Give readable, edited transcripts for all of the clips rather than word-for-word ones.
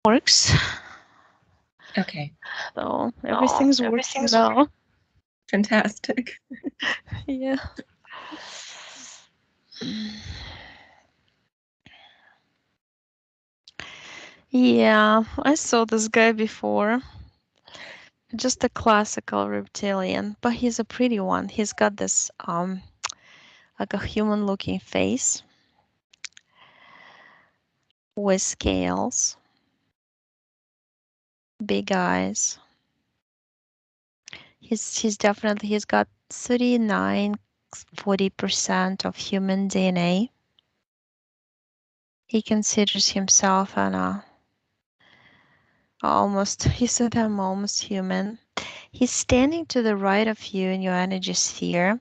works. Okay. So everything's working now. Fantastic. Yeah. Yeah, I saw this guy before. Just a classical reptilian, but he's a pretty one. He's got this like a human looking face with scales, big eyes. He's got 39-40% of human DNA. He considers himself he said I'm almost human. He's standing to the right of you in your energy sphere,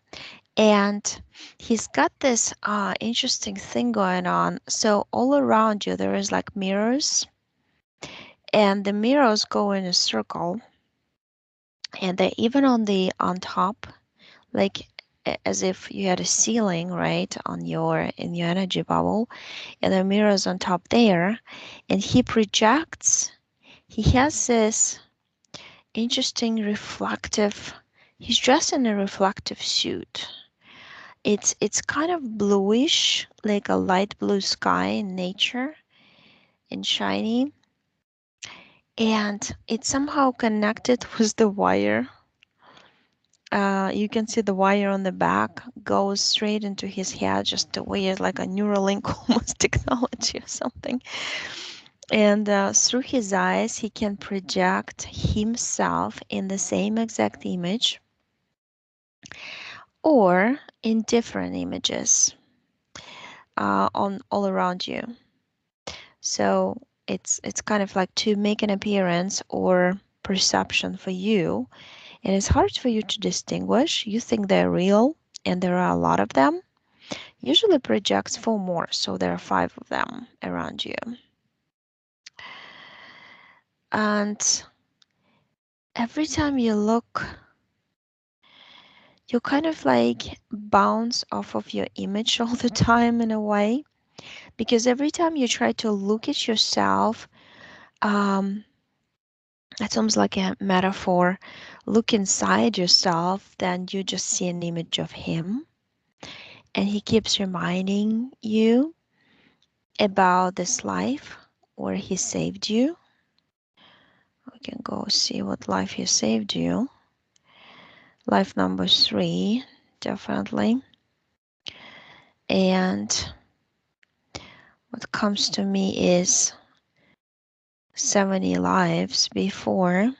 and he's got this interesting thing going on. So all around you there is like mirrors, and the mirrors go in a circle, and they're even on top, like as if you had a ceiling, right, on in your energy bubble, and the mirrors on top there, and he projects. He has this interesting reflective. He's dressed in a reflective suit. It's kind of bluish, like a light blue sky in nature, and shiny, and it's somehow connected with the wire. You can see the wire on the back goes straight into his head, just a weird, like a Neuralink almost technology or something. And through his eyes, he can project himself in the same exact image or in different images on all around you. So it's kind of like to make an appearance or perception for you, and it's hard for you to distinguish. You think they're real, and there are a lot of them. Usually projects 4 more, so there are 5 of them around you. And every time you look, you kind of like bounce off of your image all the time in a way, because every time you try to look at yourself, it's almost like a metaphor. Look inside yourself, then you just see an image of him. And he keeps reminding you about this life where he saved you. We can go see what life he saved you. Life number 3, definitely. And what comes to me is 70 lives before.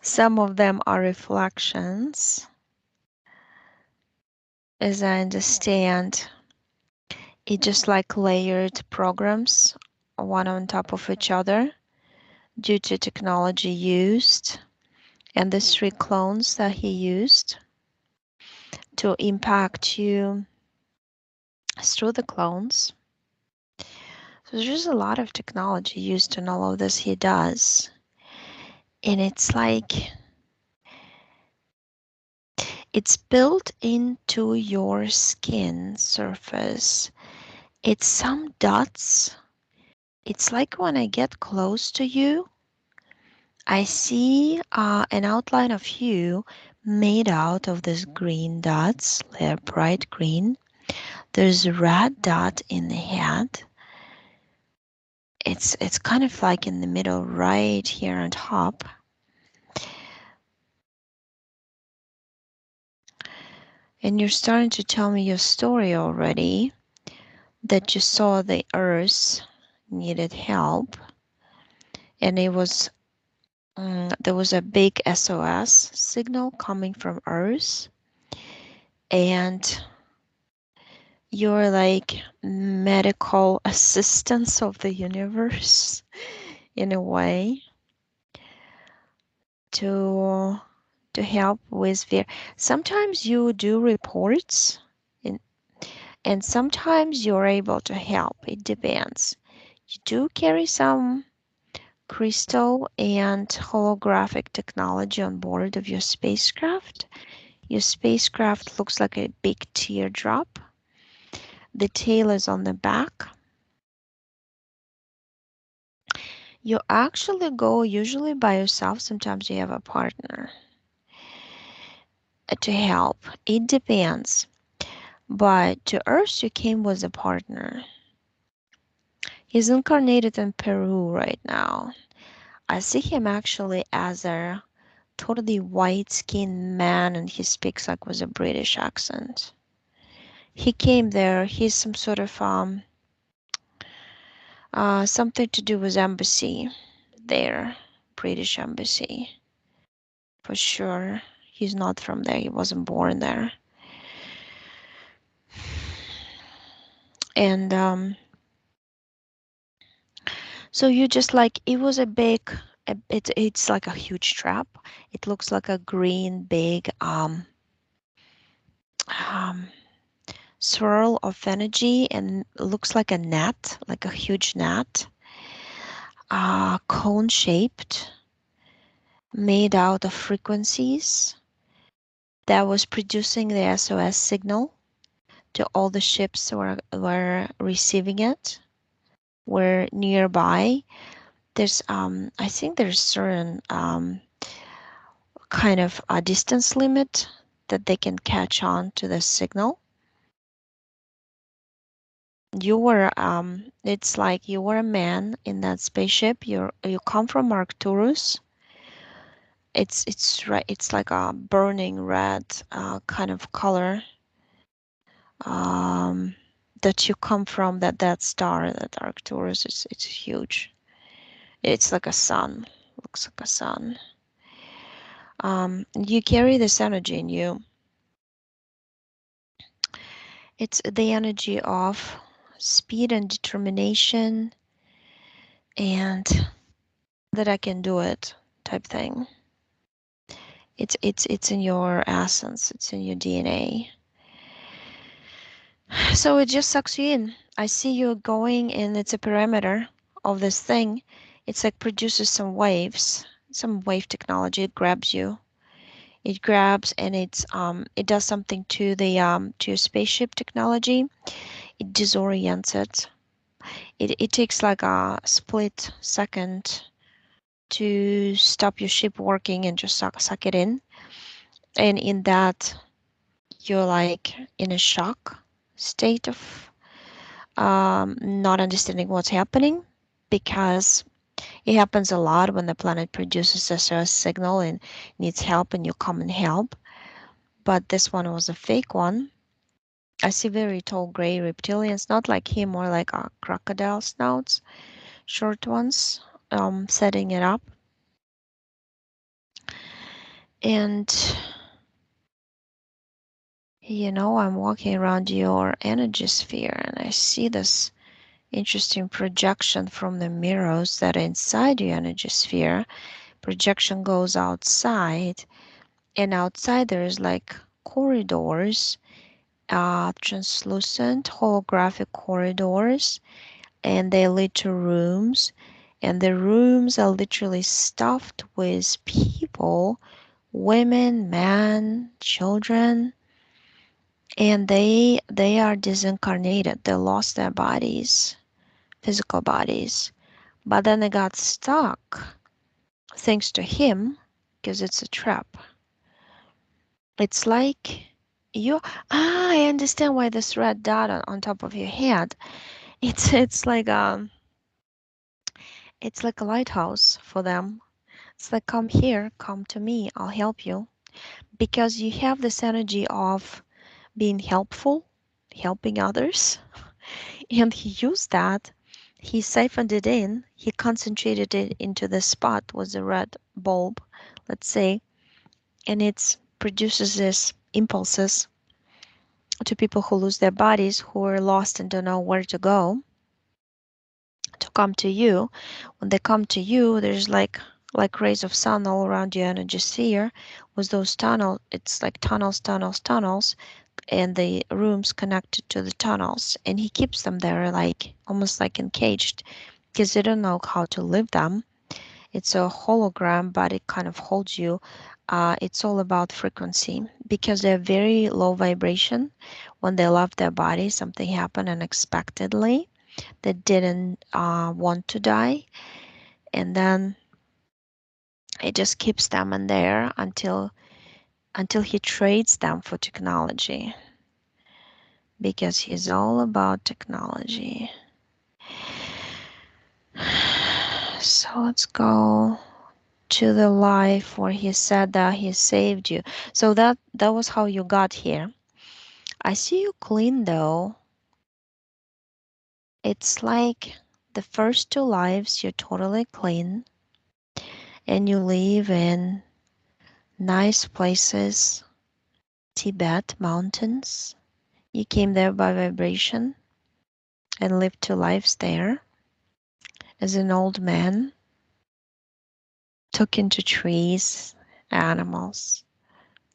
Some of them are reflections. As I understand, it just like layered programs, one on top of each other, due to technology used and the 3 clones that he used to impact you through the clones. So there's just a lot of technology used in all of this he does. And it's like it's built into your skin surface. It's some dots. It's like when I get close to you, I see an outline of you made out of these green dots. They're bright green. There's a red dot in the head. It's kind of like in the middle, right here on top. And you're starting to tell me your story already, that you saw the Earth needed help, and it was there was a big SOS signal coming from Earth, and you're like medical assistants of the universe in a way to help with sometimes you do reports, in, and sometimes you're able to help. It depends. You do carry some crystal and holographic technology on board of your spacecraft. Your spacecraft looks like a big teardrop. The tail is on the back, You actually go usually by yourself. Sometimes you have a partner to help. It depends. But to Earth, you came with a partner. He's incarnated in Peru right now. I see him actually as a totally white-skinned man, and he speaks like with a British accent. He came there. He's some sort of something to do with embassy there, British embassy for sure. He's not from there. He wasn't born there. And so you just like it was a big. It's like a huge trap. It looks like a green big um swirl of energy and looks like a net, like a huge net, cone shaped, made out of frequencies that was producing the SOS signal to all the ships were receiving it, were nearby. There's I think there's certain kind of a distance limit that they can catch on to the signal. You were it's like you were a man in that spaceship. You come from Arcturus. It's like a burning red kind of color um, that you come from that star that Arcturus is. It's huge. It's like a sun. Looks like a sun. You carry this energy in you. It's the energy of speed and determination and that I can do it type thing. It's in your essence, it's in your DNA. So it just sucks you in. I see you going and it's a parameter of this thing. It's like produces some wave technology. It grabs you. It grabs and it does something to the to your spaceship technology. It disorients it. It takes like a split second to stop your ship working and just suck it in. And in that, you're like in a shock state of not understanding what's happening because it happens a lot when the planet produces a SOS signal and needs help and you come and help. But this one was a fake one. I see very tall gray reptilians, not like him, more like crocodile snouts, short ones, setting it up. And I'm walking around your energy sphere and I see this interesting projection from the mirrors that are inside your energy sphere. Projection goes outside, and outside there's like corridors, translucent holographic corridors, and they lead to rooms. And the rooms are literally stuffed with people, women, men, children, and they are disincarnated. They lost their bodies, physical bodies, but then they got stuck thanks to him because it's a trap. It's like you I understand why this red dot on top of your head. It's like a lighthouse for them. It's like come here, come to me, I'll help you. Because you have this energy of being helpful, helping others. And he used that. He siphoned it in. He concentrated it into the spot with the red bulb, let's say, and it produces this impulses to people who lose their bodies, who are lost and don't know where to go, to come to you. When they come to you, there's like rays of sun all around your energy sphere. With those tunnels, it's like tunnels, tunnels, tunnels, and the rooms connected to the tunnels, and he keeps them there like almost like encaged because they don't know how to live them. It's a hologram, but it kind of holds you. It's all about frequency because they're very low vibration. When they left their body, something happened unexpectedly. They didn't want to die, and then he just keeps them in there until he trades them for technology, because he's all about technology. So let's go to the life where he said that he saved you. So that was how you got here. I see you clean though. It's like the first two lives you're totally clean and you live in nice places, Tibet mountains. You came there by vibration and lived two lives there as an old man, took into trees, animals,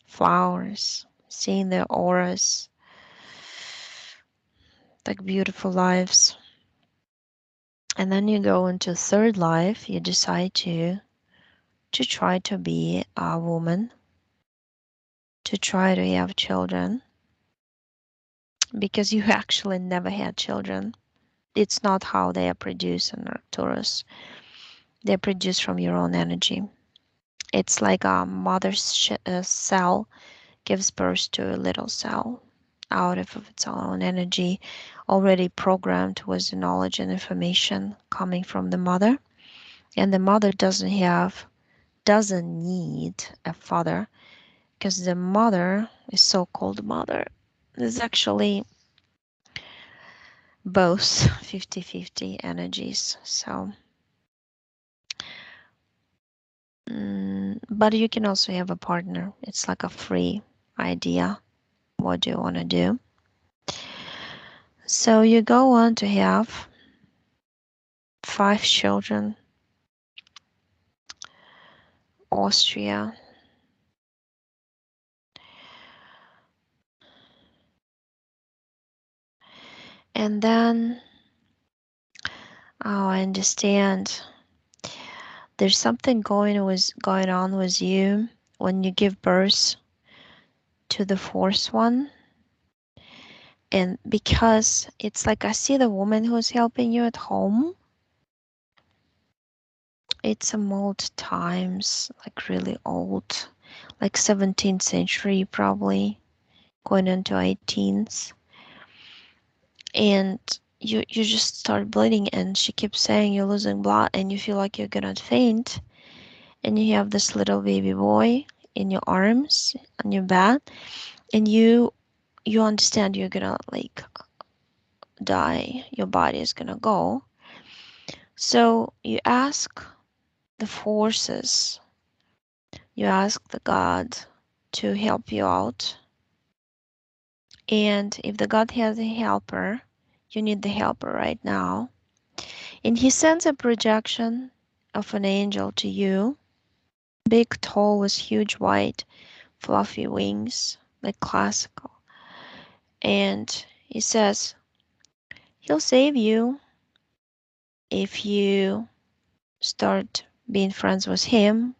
flowers, seeing their auras, like beautiful lives. And then you go into third life, you decide to try to be a woman, to try to have children, because you actually never had children. It's not how they are produced in Arcturus. They're produced from your own energy. It's like a mother's cell gives birth to a little cell out of its own energy, already programmed with the knowledge and information coming from the mother. And the mother doesn't need a father, because the mother is so-called mother is actually both 50-50 energies. So but you can also have a partner. It's like a free idea. What do you want to do? So you go on to have 5 children, Austria. And then, oh, I understand. There's something going on with you when you give birth to the fourth one. And because it's like I see the woman who's helping you at home. It's some old times, like really old, like 17th century probably, going into 18th. And you just start bleeding, and she keeps saying you're losing blood, and you feel like you're gonna faint, and you have this little baby boy in your arms on your bed, and you understand you're gonna like die, your body is gonna go. So you ask the forces, you ask the God to help you out. And if the God has a helper, you need the helper right now. And he sends a projection of an angel to you, big, tall, with huge, white, fluffy wings, like classical. And he says, he'll save you if you start being friends with him,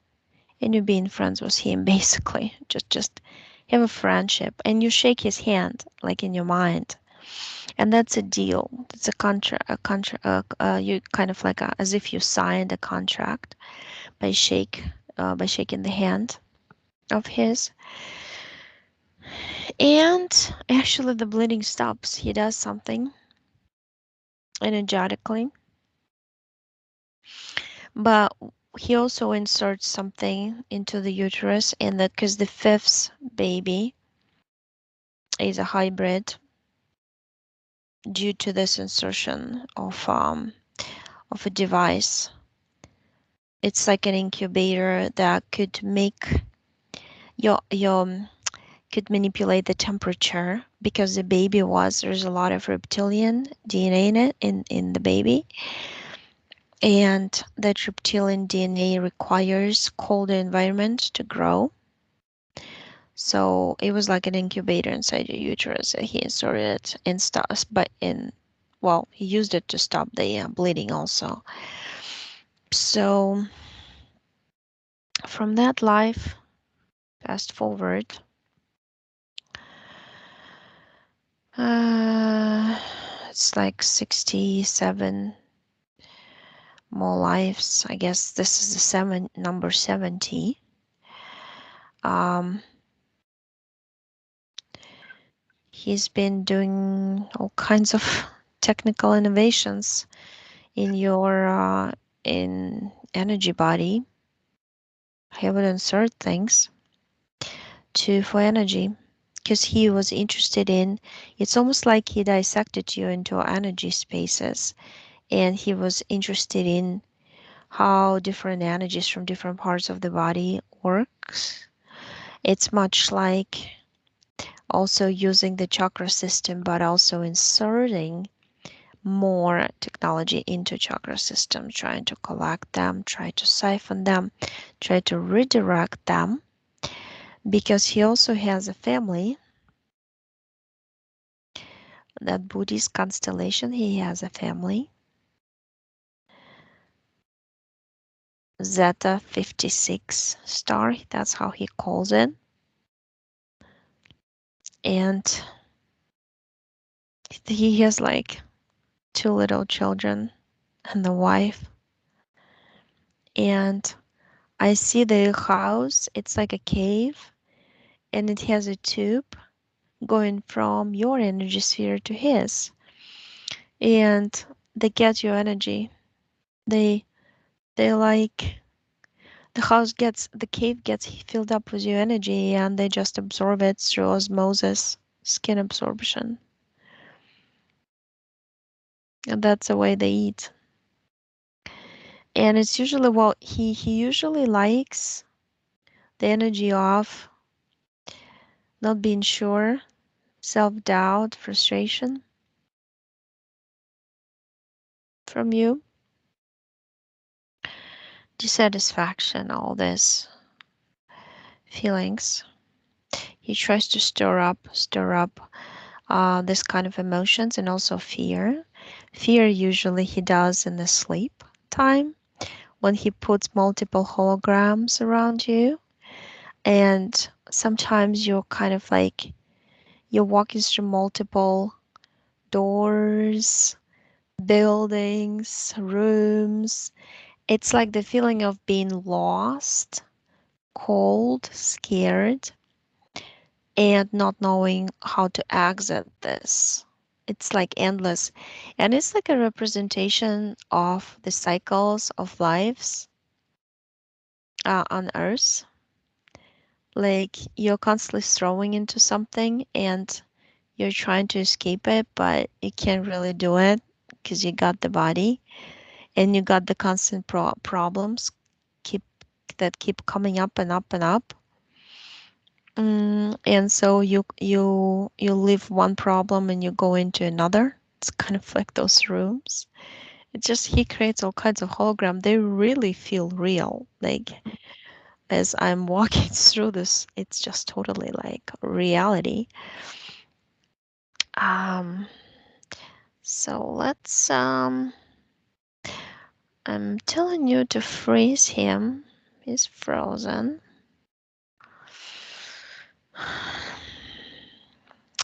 and you being friends with him, basically. Just have a friendship, and you shake his hand, like in your mind. And that's a deal. It's you kind of like as if you signed a contract by shaking the hand of his. And actually, the bleeding stops. He does something energetically, but he also inserts something into the uterus, and that because the fifth baby is a hybrid due to this insertion of a device. It's like an incubator that could make your could manipulate the temperature, because the baby there's a lot of reptilian DNA in it in the baby, and that reptilian DNA requires colder environment to grow. So it was like an incubator inside your uterus that he inserted in stuff, but he used it to stop the bleeding also. So from that life, fast forward, it's like 67 more lives. I guess this is the number 70. Um, he's been doing all kinds of technical innovations in your in energy body. He would insert things to for energy because he was interested in. It's almost like he dissected you into energy spaces, and he was interested in how different energies from different parts of the body works. It's much like also using the chakra system, but also inserting more technology into chakra system, trying to collect them, try to siphon them, try to redirect them, because he also has a family. That Buddhist constellation, he has a family. Zeta 56 star, that's how he calls it. And he has like 2 little children and the wife. And I see the house, it's like a cave, and it has a tube going from your energy sphere to his. And they get your energy. They like the cave gets filled up with your energy, and they just absorb it through osmosis, skin absorption. And that's the way they eat. And it's usually, well, he usually likes the energy of not being sure, self-doubt, frustration from you, dissatisfaction, all this feelings. He tries to stir up this kind of emotions, and also fear. Fear usually he does in the sleep time when he puts multiple holograms around you, and sometimes you're kind of like you're walking through multiple doors, buildings, rooms. It's like the feeling of being lost, cold, scared, and not knowing how to exit this. It's like endless. And it's like a representation of the cycles of lives on Earth. Like you're constantly throwing into something and you're trying to escape it, but you can't really do it because you got the body and you got the constant problems keep that keep coming up and up and up. And so you leave one problem and you go into another. It's kind of like those rooms. It's just he creates all kinds of hologram. They really feel real. Like as I'm walking through this, it's just totally like reality. Um, so I'm telling you to freeze him. He's frozen.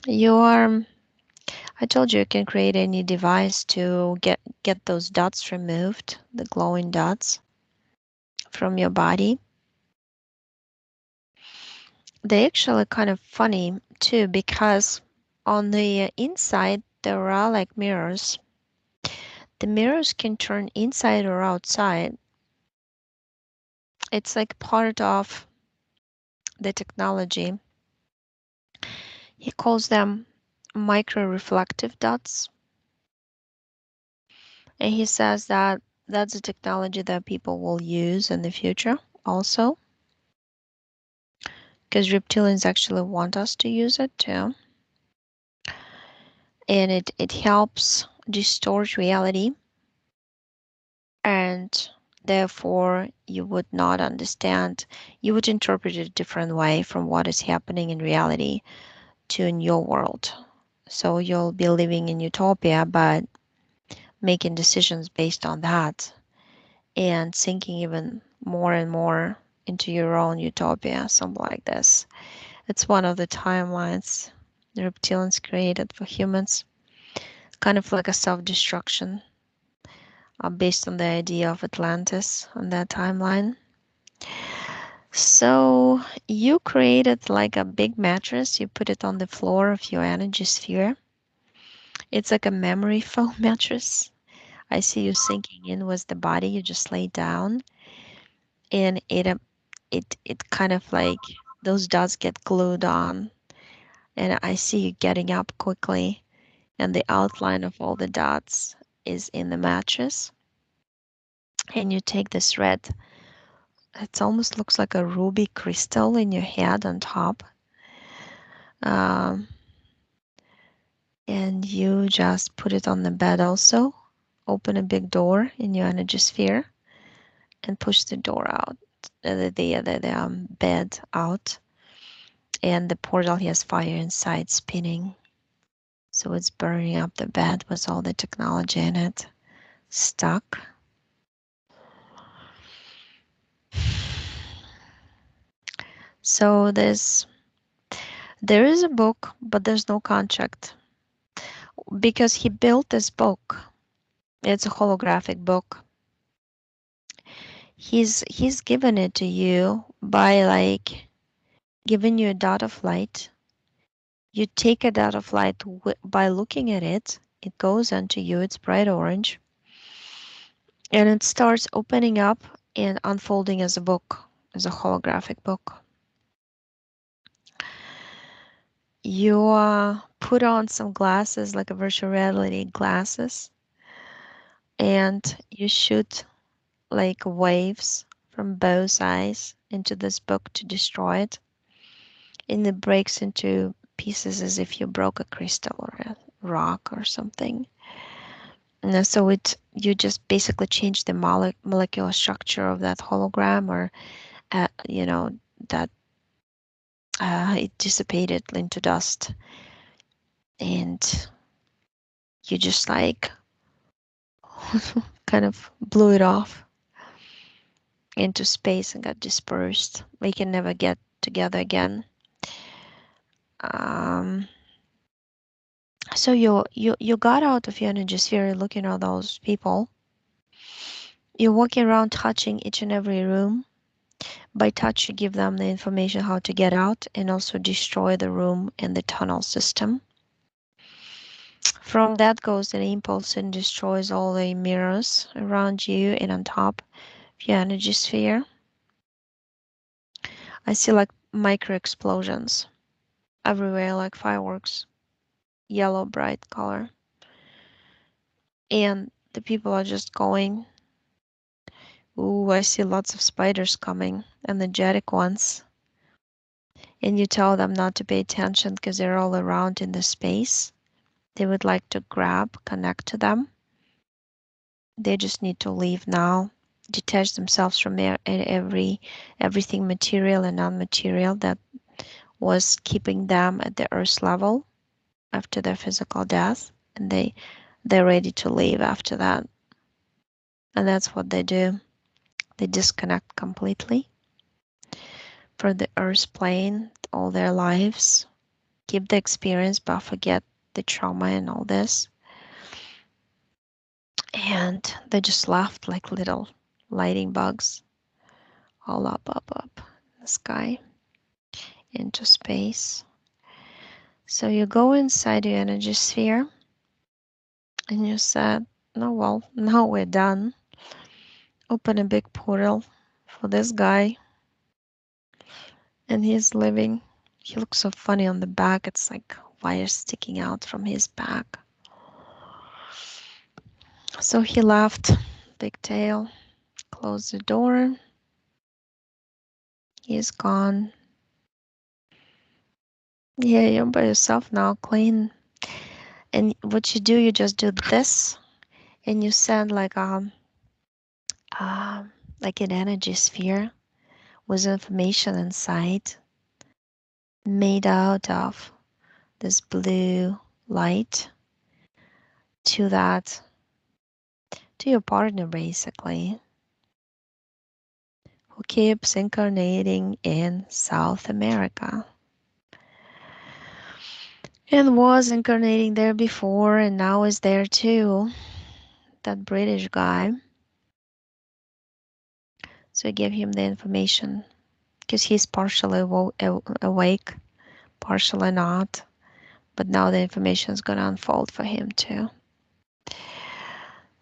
You are I told you can create any device to get those dots removed, the glowing dots from your body. They actually kind of funny too because on the inside there are like mirrors. The mirrors can turn inside or outside. It's like part of the technology. He calls them micro reflective dots. And he says that that's a technology that people will use in the future also, because reptilians actually want us to use it too. And it helps distort reality, and therefore you would not understand, you would interpret it a different way from what is happening in reality to in your world. So you'll be living in utopia, but making decisions based on that and sinking even more and more into your own utopia, something like this. It's one of the timelines the reptilians created for humans, kind of like a self-destruction based on the idea of Atlantis on that timeline. So you created like a big mattress, you put it on the floor of your energy sphere. It's like a memory foam mattress. I see you sinking in with the body. You just lay down, and it kind of like those dots get glued on, and I see you getting up quickly, and the outline of all the dots is in the mattress. And you take this red, it almost looks like a ruby crystal in your head on top. Um, and you just put it on the bed also. Open a big door in your energy sphere and push the door out, the bed out, and the portal has fire inside spinning. So it's burning up the bed with all the technology in it stuck. So there is a book, but there's no contract because he built this book. It's a holographic book. He's given it to you by like giving you a dot of light. You take a dot of light by looking at it. It goes onto you. It's bright orange, and it starts opening up and unfolding as a book, as a holographic book. You put on some glasses, like a virtual reality glasses, and you shoot like waves from both eyes into this book to destroy it. And it breaks into pieces as if you broke a crystal or a rock or something. And so you just basically change the molecular structure of that hologram, or that it dissipated into dust, and you just like kind of blew it off into space and got dispersed. We can never get together again. Um, so you got out of your energy sphere, looking at those people. You're walking around touching each and every room. By touch, you give them the information how to get out and also destroy the room and the tunnel system. From that goes an impulse and destroys all the mirrors around you and on top of your energy sphere. I see like micro explosions everywhere, like fireworks, yellow bright color. And the people are just going. Ooh, I see lots of spiders coming, energetic ones. And you tell them not to pay attention because they're all around in the space. They would like to grab, connect to them. They just need to leave now, detach themselves from everything material and non-material that was keeping them at the earth level after their physical death, and they're ready to leave after that. And that's what they do. They disconnect completely from the earth plane all their lives, keep the experience but forget the trauma and all this. And they just left like little lighting bugs, all up in the sky into space. So you go inside your energy sphere and you said, no, well, now we're done. Open a big portal for this guy. And he's living. He looks so funny on the back. It's like wires sticking out from his back. So he left, big tail, closed the door. He's gone. Yeah, you're by yourself now, clean. And what you do, you just do this, and you send like an energy sphere with information inside, made out of this blue light to your partner, basically, who keeps incarnating in South America and was incarnating there before and now is there too. that British guy. So I gave him the information because he's partially awake, partially not. But now the information is going to unfold for him too.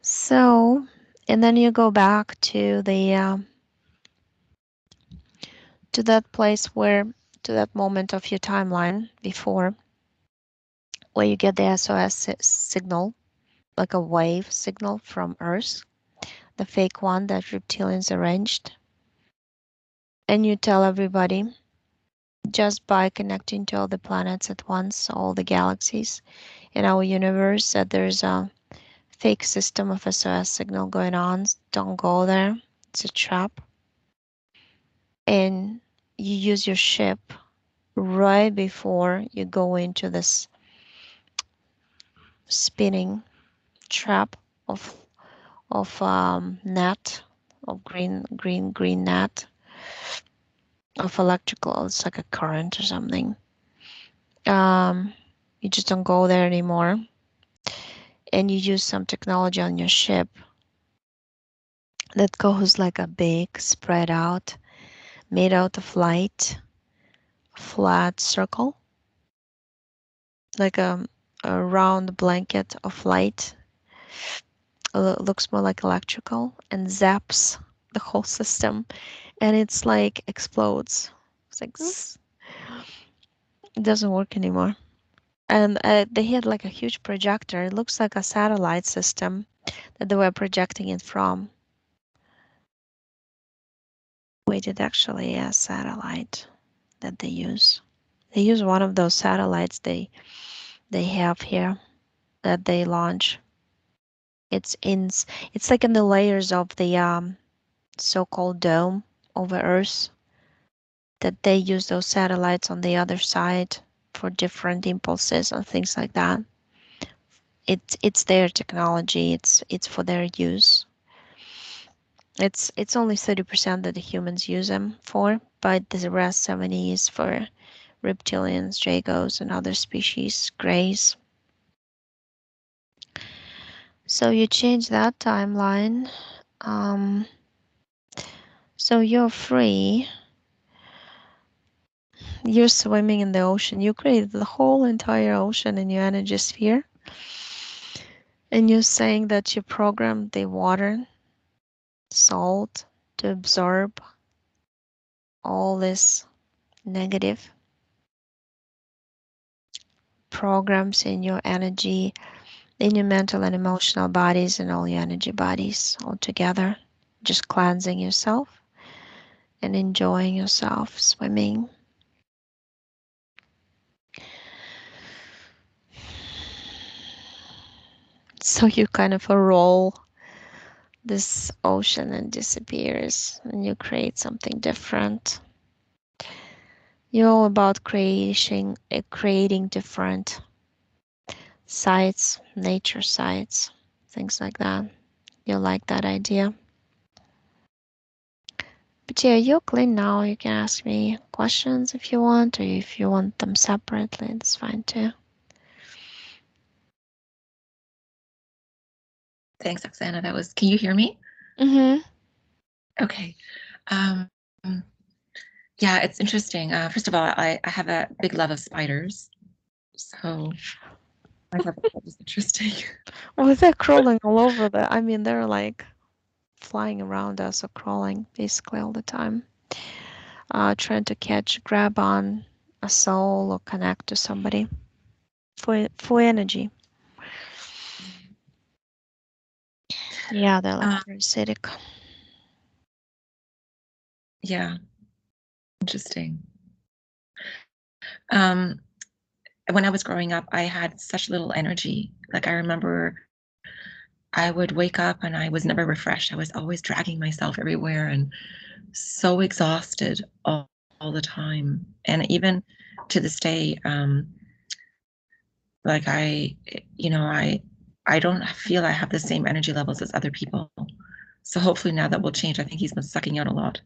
So, and then you go back to the to that place where, to that moment of your timeline before, where you get the SOS signal, like a wave signal from Earth, the fake one that reptilians arranged. And you tell everybody, just by connecting to all the planets at once, all the galaxies in our universe, that there's a fake system of SOS signal going on. Don't go there. It's a trap. And you use your ship right before you go into this spinning trap of net, of green net of electrical. It's like a current or something. Um, you just don't go there anymore, and you use some technology on your ship that goes like a big spread out, made out of light, flat circle, like a round blanket of light. Looks more like electrical, and zaps the whole system, and it's like explodes. It's like zzz. It doesn't work anymore. And they had like a huge projector. It looks like a satellite system that they were projecting it from. Wait, it actually a satellite that they use. They use one of those satellites they have here that they launch. It's like in the layers of the so-called dome over Earth, that they use those satellites on the other side for different impulses and things like that. It's their technology. It's for their use. It's only 30% that the humans use them for, but the rest 70 is for reptilians, dragos, and other species, greys. So you change that timeline. Um, so you're free. You're swimming in the ocean. You created the whole entire ocean in your energy sphere. And you're saying that you programmed the water, salt, to absorb all this negative programs in your energy, in your mental and emotional bodies, and all your energy bodies all together. Just cleansing yourself and enjoying yourself swimming. So you kind of roll this ocean and disappears, and you create something different. You're all about creating different sites, nature sites, things like that. You like that idea? But yeah, you're clean now. You can ask me questions if you want, or if you want them separately, it's fine too. Thanks, Oksana. Can you hear me? Mm-hmm. Okay. Um, yeah, it's interesting. First of all, I have a big love of spiders. So I thought that was interesting. Well, they're crawling all over I mean, they're like flying around us or crawling basically all the time. Trying to grab on a soul or connect to somebody for energy. Yeah, they're like parasitic. Yeah, interesting. Um, when I was growing up, I had such little energy. Like I remember I would wake up and I was never refreshed. I was always dragging myself everywhere and so exhausted all the time. And even to this day, like I don't feel I have the same energy levels as other people. So hopefully now that will change. I think he's been sucking out a lot.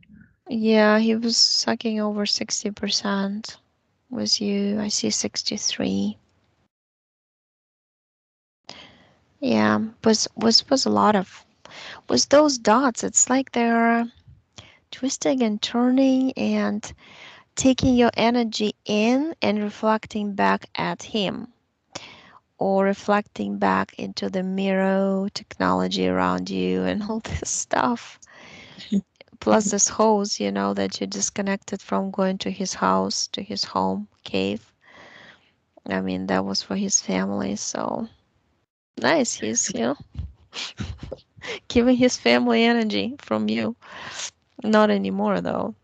Yeah, he was sucking over 60%. Was you? I see 63. Yeah, was a lot of was those dots. It's like they're twisting and turning and taking your energy in and reflecting back at him or reflecting back into the mirror technology around you and all this stuff. Plus this hose, that you disconnected from going to his house, to his home cave. I mean, that was for his family. So nice. He's, So, giving his family energy from you. Not anymore, though.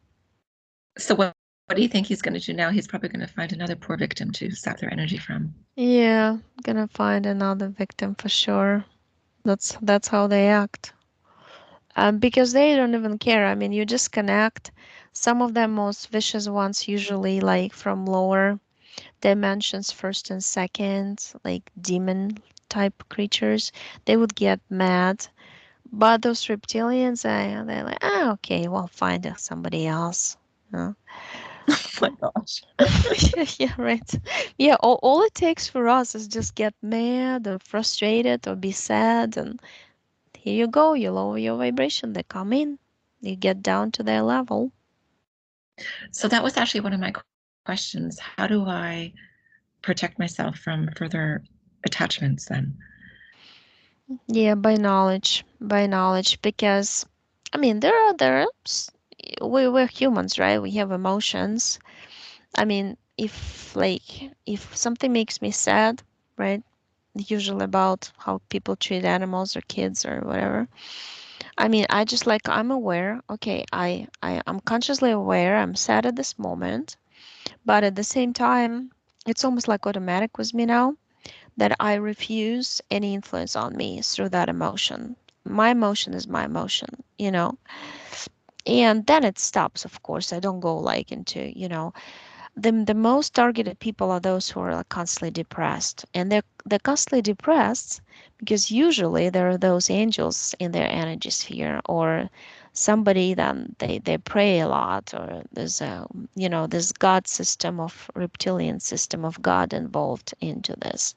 so what do you think he's going to do now? He's probably going to find another poor victim to sap their energy from. Yeah, gonna find another victim for sure. That's how they act. Because they don't even care. I mean, you disconnect. Some of the most vicious ones usually like from lower dimensions, first and second, like demon type creatures. They would get mad. But those reptilians, they're like, okay, well, find somebody else. Uh, Oh my gosh. yeah, right. Yeah, all it takes for us is just get mad or frustrated or be sad, and here you go. You lower your vibration. They come in. You get down to their level. So that was actually one of my questions. How do I protect myself from further attachments then? Yeah, by knowledge, because I mean we're humans, right? We have emotions. I mean, if something makes me sad, right? Usually about how people treat animals or kids or whatever. I mean, I just like I'm aware. Okay, I'm consciously aware. I'm sad at this moment, but at the same time, it's almost like automatic with me now that I refuse any influence on me through that emotion. My emotion is my emotion. And then it stops, of course. I don't go like into the most targeted people are those who are like constantly depressed, and they're constantly depressed because usually there are those angels in their energy sphere or somebody that they pray a lot, or there's this god system of reptilian system of god involved into this.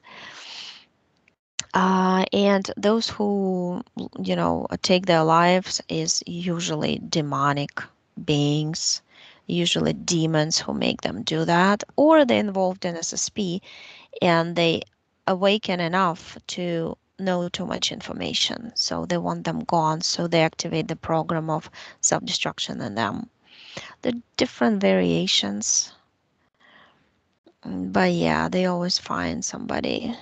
And those who take their lives is usually demonic beings, usually demons who make them do that, or they're involved in SSP and they awaken enough to know too much information. So they want them gone, so they activate the program of self-destruction in them. The different variations, but yeah, they always find somebody.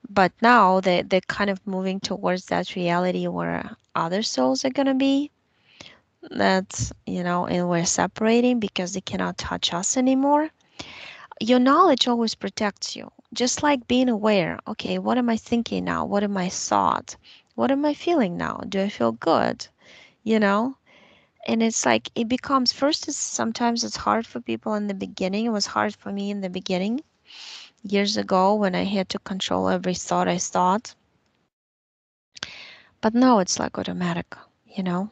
But now they're kind of moving towards that reality where other souls are gonna be. And we're separating because they cannot touch us anymore. Your knowledge always protects you. Just like being aware, okay, what am I thinking now? What am I thought? What am I feeling now? Do I feel good? You know? And it's like it becomes first sometimes it's hard for people in the beginning. It was hard for me in the beginning years ago when I had to control every thought I thought. But now it's like automatic, you know?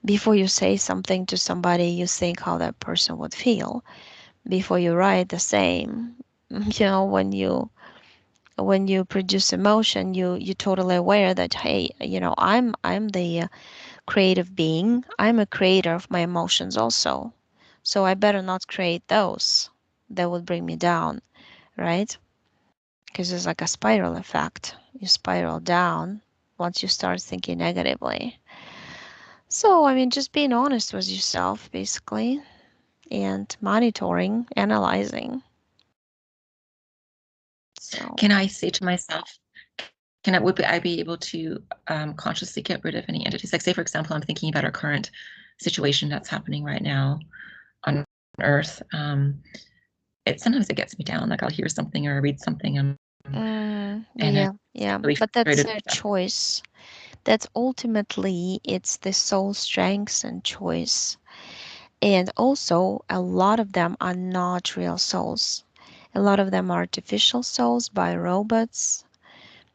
Before you say something to somebody, you think how that person would feel. Before you write the same. When you produce emotion, you totally aware that hey, I'm the creative being. I'm a creator of my emotions also. So I better not create those that would bring me down, right? Because it's like a spiral effect. You spiral down once you start thinking negatively. So, I mean, just being honest with yourself, basically, and monitoring, analyzing. So, Can I say to myself, would I be able to consciously get rid of any entities? Like, say, for example, I'm thinking about our current situation that's happening right now on Earth. It sometimes it gets me down. Like I'll hear something or read something, and I yeah, yeah. get really But that's frustrated their with that. choice. That's ultimately, it's the soul strengths and choice. And also, a lot of them are not real souls. A lot of them are artificial souls by robots.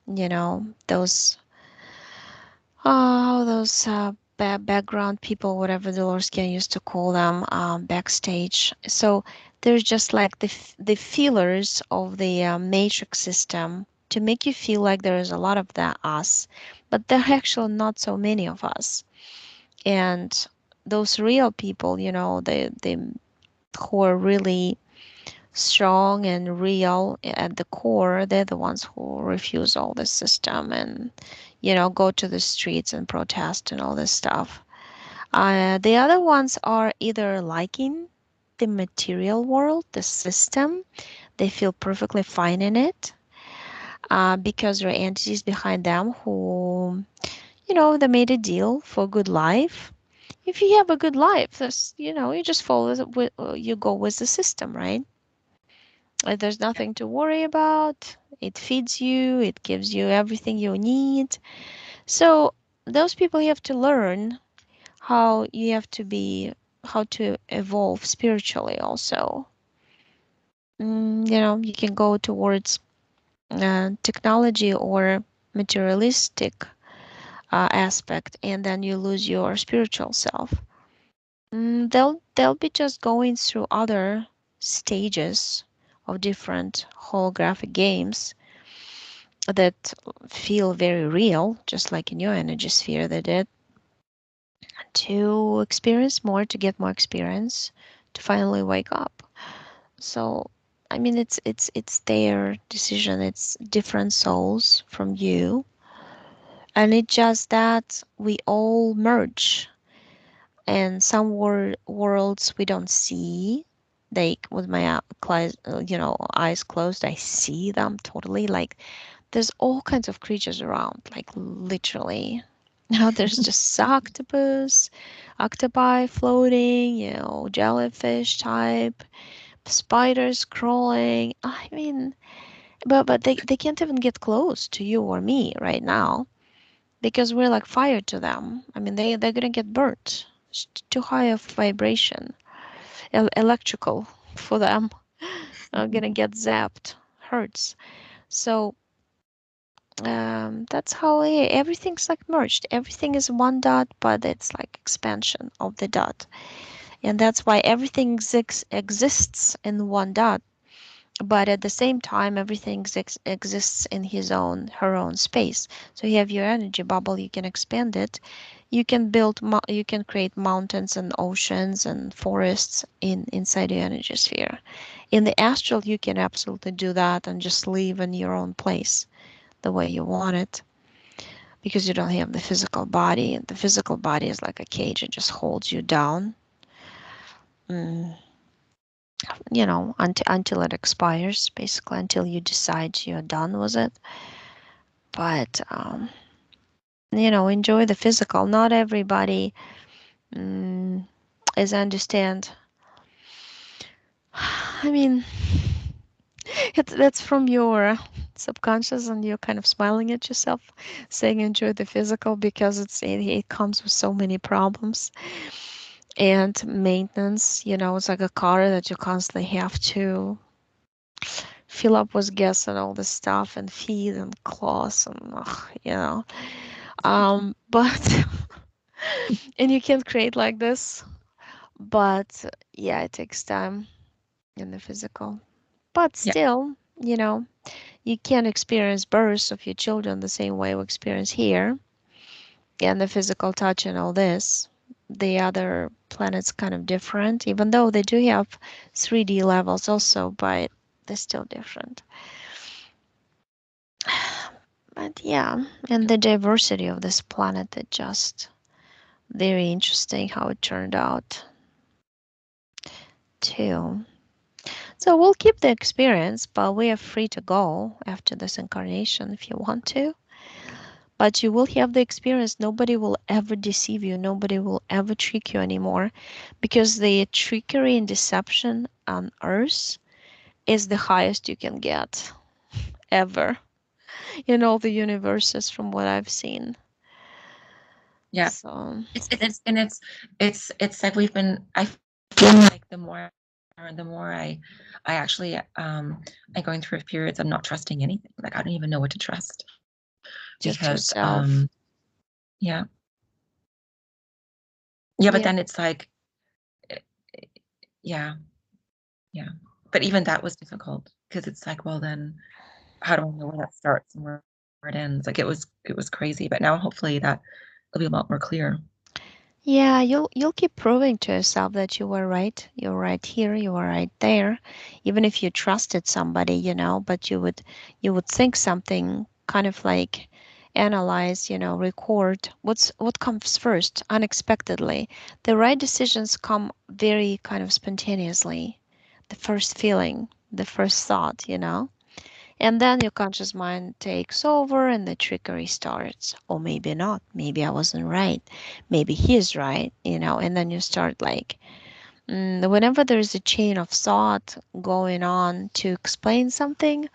Those background people, whatever the Lord can used to call them, backstage. So they're just like the feelers of the matrix system. to make you feel like there is a lot of that us, but there are actually not so many of us. And those real people, they who are really strong and real at the core, they're the ones who refuse all this system and, go to the streets and protest and all this stuff. The other ones are either liking the material world, the system, they feel perfectly fine in it, because there are entities behind them who, they made a deal for good life. If you have a good life, that's, you just follow you go with the system, right? There's Yeah. nothing to worry about. It feeds you, it gives you everything you need. So those people, you have to learn how you have to be, how to evolve spiritually also. You can go towards technology or materialistic aspect, and then you lose your spiritual self. They'll be just going through other stages of different holographic games that feel very real, just like in your energy sphere they did, to experience more, to get more experience, to finally wake up. So, I mean, it's their decision. It's different souls from you, and it's just that we all merge. And some worlds we don't see. Like with my eyes closed, I see them totally. Like there's all kinds of creatures around, like literally. There's just octopus, octopi floating, jellyfish type, spiders crawling. I mean, but they can't even get close to you or me right now because we're like fire to them. I mean, they're gonna get burnt. It's too high of vibration, electrical for them. Are gonna get zapped, hurts. So that's how everything's like merged. Everything is one dot, but it's like expansion of the dot, and that's why everything exists in one dot. But at the same time, everything exists in her own space. So you have your energy bubble. You can expand it. You can you can create mountains and oceans and forests inside your energy sphere. In the astral, you can absolutely do that and just live in your own place the way you want it because you don't have the physical body. And the physical body is like a cage; it just holds you down. Mm, until it expires, basically, until you decide you're done with it. But enjoy the physical. Not everybody mm, is understand. I mean, that's from your subconscious, and you're kind of smiling at yourself, saying enjoy the physical because it comes with so many problems and maintenance. It's like a car that you constantly have to fill up with gas and all this stuff and feed and clothes and but and you can create like this, but yeah, it takes time in the physical, but Yeah. still, you can experience births of your children the same way we experience here, and the physical touch and all this. The other planets kind of different, even though they do have 3D levels also, but they're still different. But yeah, and the diversity of this planet is just very interesting how it turned out too. So we'll keep the experience, but we are free to go after this incarnation if you want to. But you will have the experience. Nobody will ever deceive you. Nobody will ever trick you anymore because the trickery and deception on Earth is the highest you can get ever in all the universes from what I've seen. Yeah. So, It's like I feel like the more and the more I actually I'm going through periods of not trusting anything. Like I don't even know what to trust just because yourself. yeah. Yeah, but Yeah. then it's like eh, yeah, yeah. But even that was difficult because it's like, well then how do I know where that starts and where it ends? Like it was crazy, but now hopefully that will be a lot more clear. Yeah, you'll keep proving to yourself that you were right. You're right here, you were right there. Even if you trusted somebody, but you would think something kind of like analyze, record what comes first unexpectedly. The right decisions come very kind of spontaneously. The first feeling, the first thought. And then your conscious mind takes over and the trickery starts. Or maybe not. Maybe I wasn't right. Maybe he's right. And then you start like, whenever there's a chain of thought going on to explain something,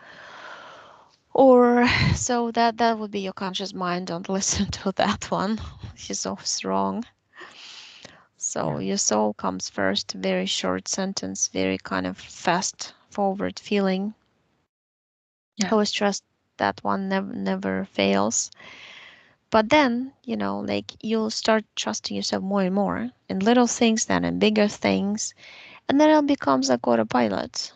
or so that would be your conscious mind. Don't listen to that one. She's always wrong. So Yeah. your soul comes first, very short sentence, very kind of fast forward feeling. Yeah. Always trust that one never fails. But then, like you'll start trusting yourself more and more in little things than in bigger things. And then it becomes like autopilot.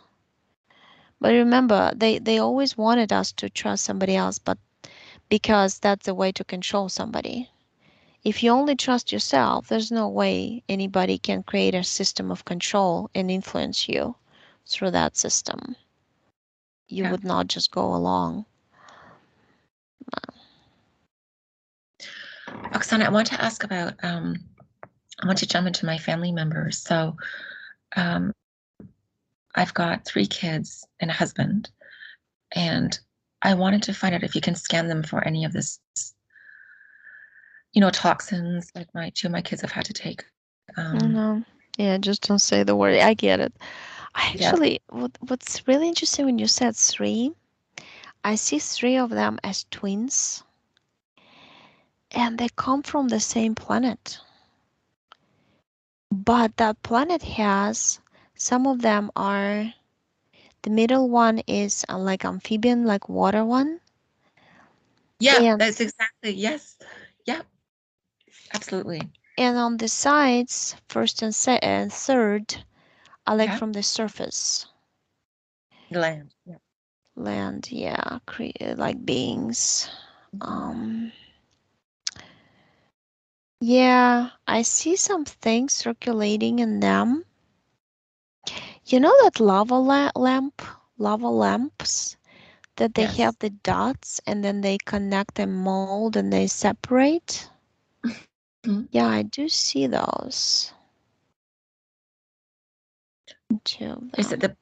But remember, they always wanted us to trust somebody else, but because that's the way to control somebody. If you only trust yourself, there's no way anybody can create a system of control and influence you through that system. You Yeah. would not just go along. Oksana, I want to ask about I want to jump into my family members. So um, I've got 3 kids and a husband, and I wanted to find out if you can scan them for any of this, toxins like my 2 of my kids have had to take. No. Yeah, just don't say the word. I get it. I Yeah. actually, what's really interesting when you said three, I see three of them as twins, and they come from the same planet. But that planet has, some of them are, the middle one is like amphibian, like water one. Yeah, And that's exactly, yes. Yeah, absolutely. and on the sides, first and third, are like Yeah. from the surface. Land. Yeah. Land, yeah, like beings. Mhm. Um, yeah, I see some things circulating in them. You know that lava lamps, that they Yes. have the dots and then they connect and mold and they separate? Mhm. Yeah, I do see those. Two of Is it them. the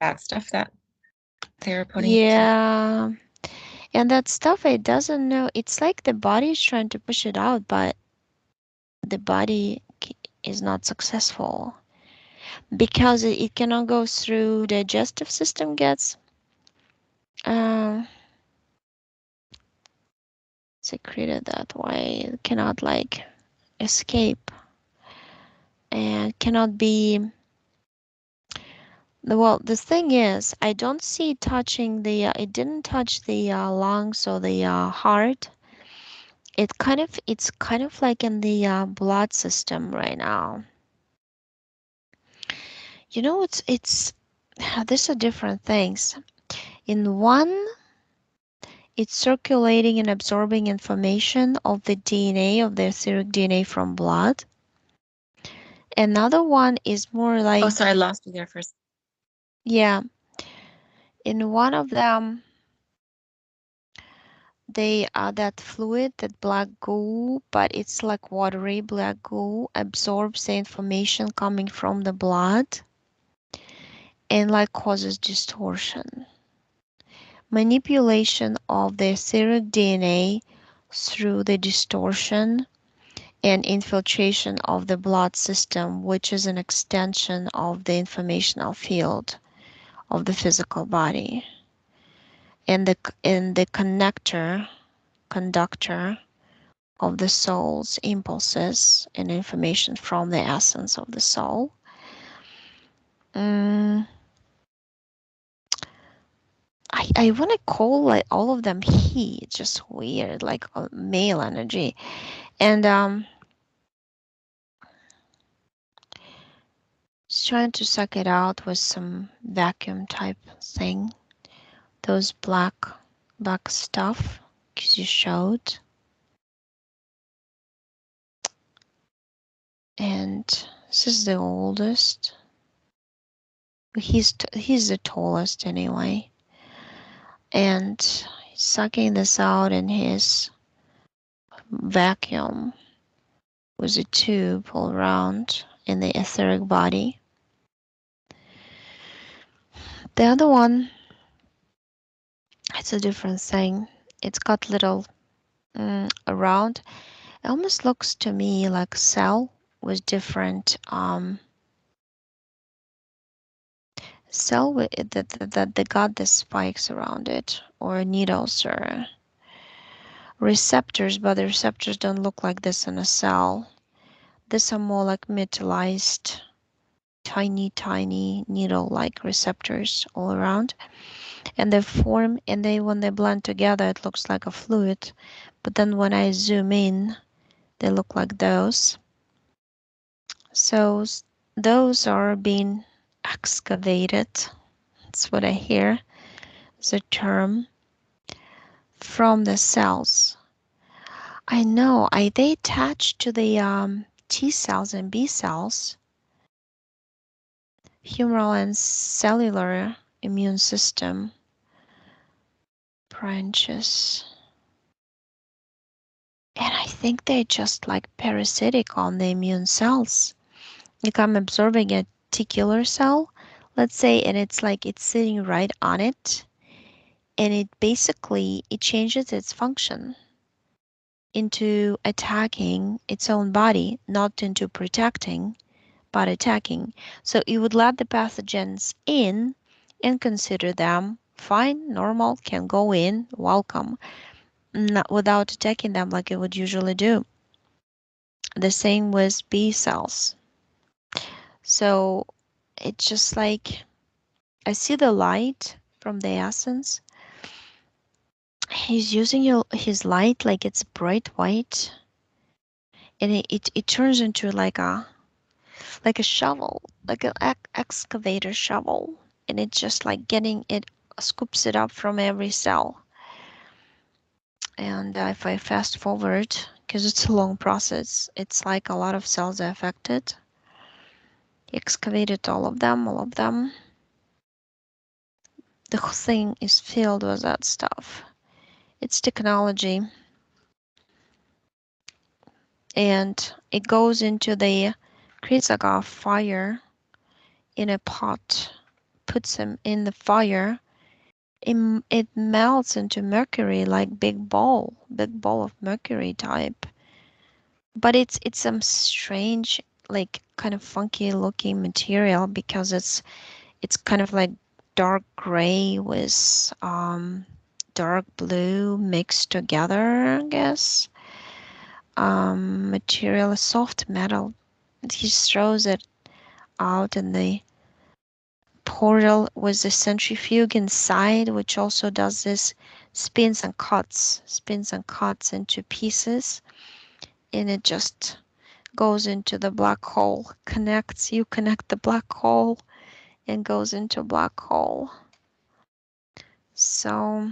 bad stuff that they're putting into? Yeah, and that stuff it doesn't know. It's like the body is trying to push it out, but the body is not successful because it cannot go through the digestive system gets uh, secreted that way. It cannot like escape and cannot be. Well, the thing is, I don't see it touching the. It didn't touch the lungs or the heart. It's kind of like in the blood system right now. It's these are different things. In one, it's circulating and absorbing information of the DNA of the etheric DNA from blood. Another one is more Oh, like, sorry, I lost you there first. yeah, in one of them, they are that fluid, that black goo, but it's like watery black goo, absorbs the information coming from the blood and like causes distortion. Manipulation of the etheric DNA through the distortion and infiltration of the blood system, which is an extension of the informational field of the physical body, and the conductor of the soul's impulses and information from the essence of the soul. Mm, I want to call like all of them he. It's just weird, like male energy, and just trying to suck it out with some vacuum type thing. those black stuff, because you showed. And this is the oldest. He's the tallest anyway. And he's sucking this out in his vacuum with a tube all around in the etheric body. The other one, it's a different thing. It's got little around. It almost looks to me like a cell with different cell with that they got the spikes around it, or needles or receptors, but the receptors don't look like this in a cell. These are more like metallized, tiny needle-like receptors all around, and they form, and when they blend together, it looks like a fluid. But then when I zoom in, they look like those. So those are being excavated. That's what I hear, the term, from the cells. I know. Are they attached to the T cells and B cells? Humoral and cellular immune system branches. And I think they're just like parasitic on the immune cells. Like I'm absorbing a particular cell, let's say, and it's like it's sitting right on it, and it changes its function into attacking its own body, not into protecting, but attacking. So it would let the pathogens in and consider them fine, normal, can go in, welcome, not without attacking them like it would usually do. The same with B cells. So it's just like I see the light from the essence. He's using his light like it's bright white, and it turns into like a shovel, like an excavator shovel, and it's just like getting it, scoops it up from every cell. And if I fast forward, because it's a long process, it's like a lot of cells are affected. He excavated all of them, all of them. The whole thing is filled with that stuff. It's technology. And it goes into creates like a fire in a pot, puts them in the fire. It melts into mercury, like big ball of mercury type. But it's some strange, like kind of funky looking material, because it's kind of like dark gray with dark blue mixed together, I guess. Material, a soft metal. He throws it out in the portal with the centrifuge inside, which also does this, spins and cuts into pieces, and it just goes into the black hole, you connect the black hole and goes into a black hole. So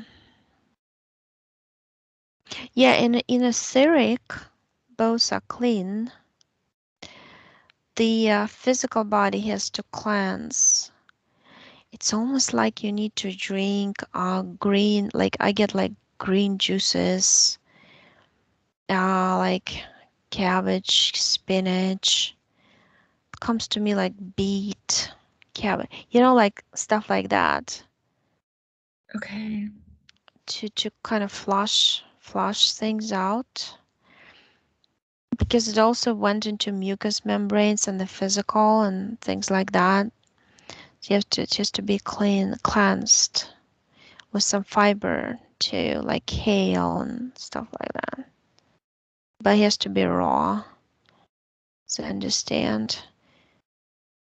yeah, in etheric, both are clean. The physical body has to cleanse. It's almost like you need to drink green, like I get like green juices, like cabbage, spinach. It comes to me like beet, cabbage, like stuff like that, Okay. to kind of flush things out, because it also went into mucous membranes and the physical and things like that. So it has to be cleansed with some fiber too, like kale and stuff like that. But it has to be raw. So I understand.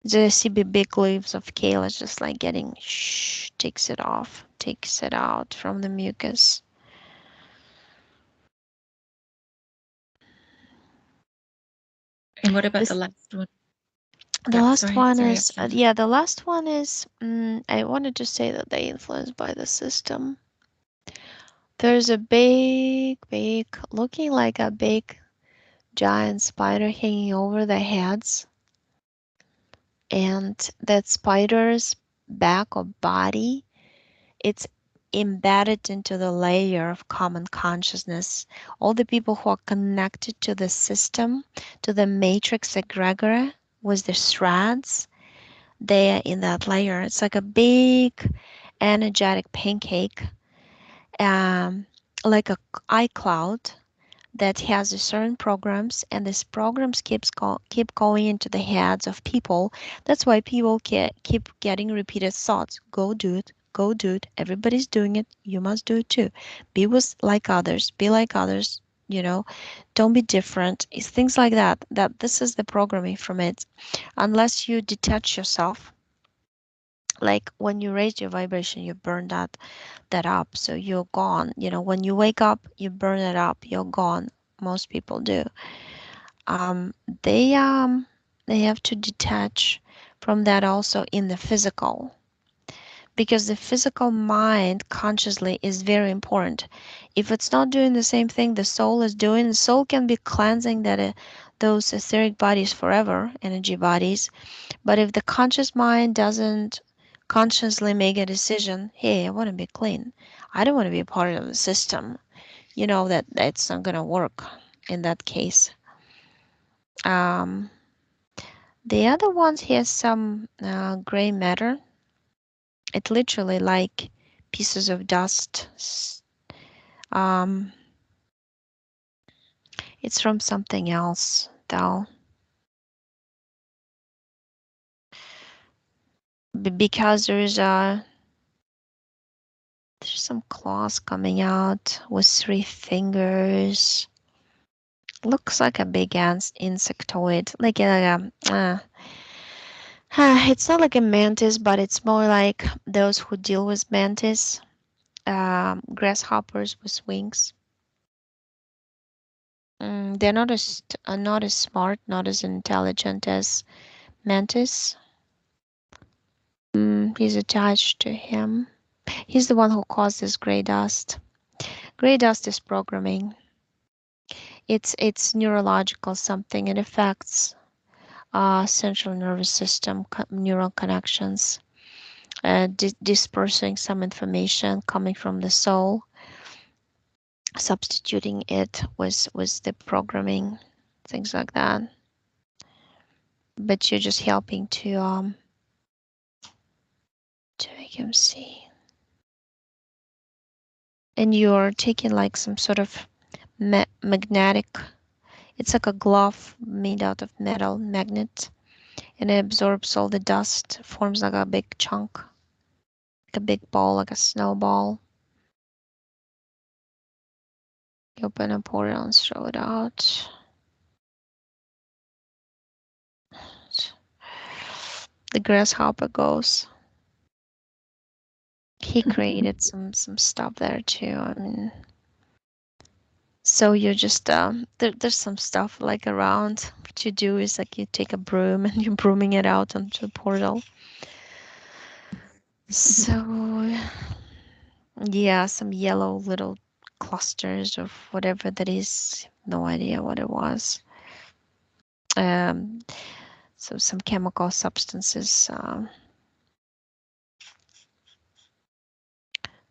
The CB big leaves of kale is just like takes it off, takes it out from the mucus. And what about the This last one? The last Sorry, one sorry, is, after. yeah, the last one is, I wanted to say that they influenced by the system. There's a big, looking like a big giant spider hanging over their heads, and that spider's back or body, it's embedded into the layer of common consciousness. All the people who are connected to the system, to the matrix egregore with the threads, they are in that layer. It's like a big energetic pancake, um, like a iCloud that has a certain programs, and these programs keep going into the heads of people. That's why people keep getting repeated thoughts. Go do it. Go do it. Everybody's doing it. You must do it too. Be with like others. Be like others. You know, don't be different. It's things like that. That this is the programming from it. Unless you detach yourself, like when you raise your vibration, you burn that up, so you're gone. When you wake up, you burn it up, you're gone. Most people do. um they um they have to detach from that also in the physical, because the physical mind consciously is very important. If it's not doing the same thing the soul is doing, the soul can be cleansing those etheric bodies forever, energy bodies. But if the conscious mind doesn't consciously make a decision, hey, I want to be clean, I don't want to be a part of the system, that it's not going to work in that case. Um, the other ones has some gray matter. It literally like pieces of dust. Um, it's from something else though, because there's some claws coming out with 3 fingers. Looks like a big insectoid, like it's not like a mantis, but it's more like those who deal with mantis, grasshoppers with wings. They're not as smart, not as intelligent as mantis. He's attached to him. He's the one who caused this gray dust. Gray dust is programming. It's neurological something. It affects central nervous system neural connections, dispersing some information coming from the soul, substituting it with the programming, things like that. But you're just helping to make him see, and you're taking like some sort of magnetic. It's like a glove made out of metal magnet, and it absorbs all the dust, forms like a big chunk, like a big ball, like a snowball. You open a portal and throw it out. The grasshopper goes. He created some stuff there too. I mean, so you just there's some stuff like around. What you do is like you take a broom and you're brooming it out onto the portal. So yeah, some yellow little clusters of whatever that is. No idea what it was. Um, so some chemical substances.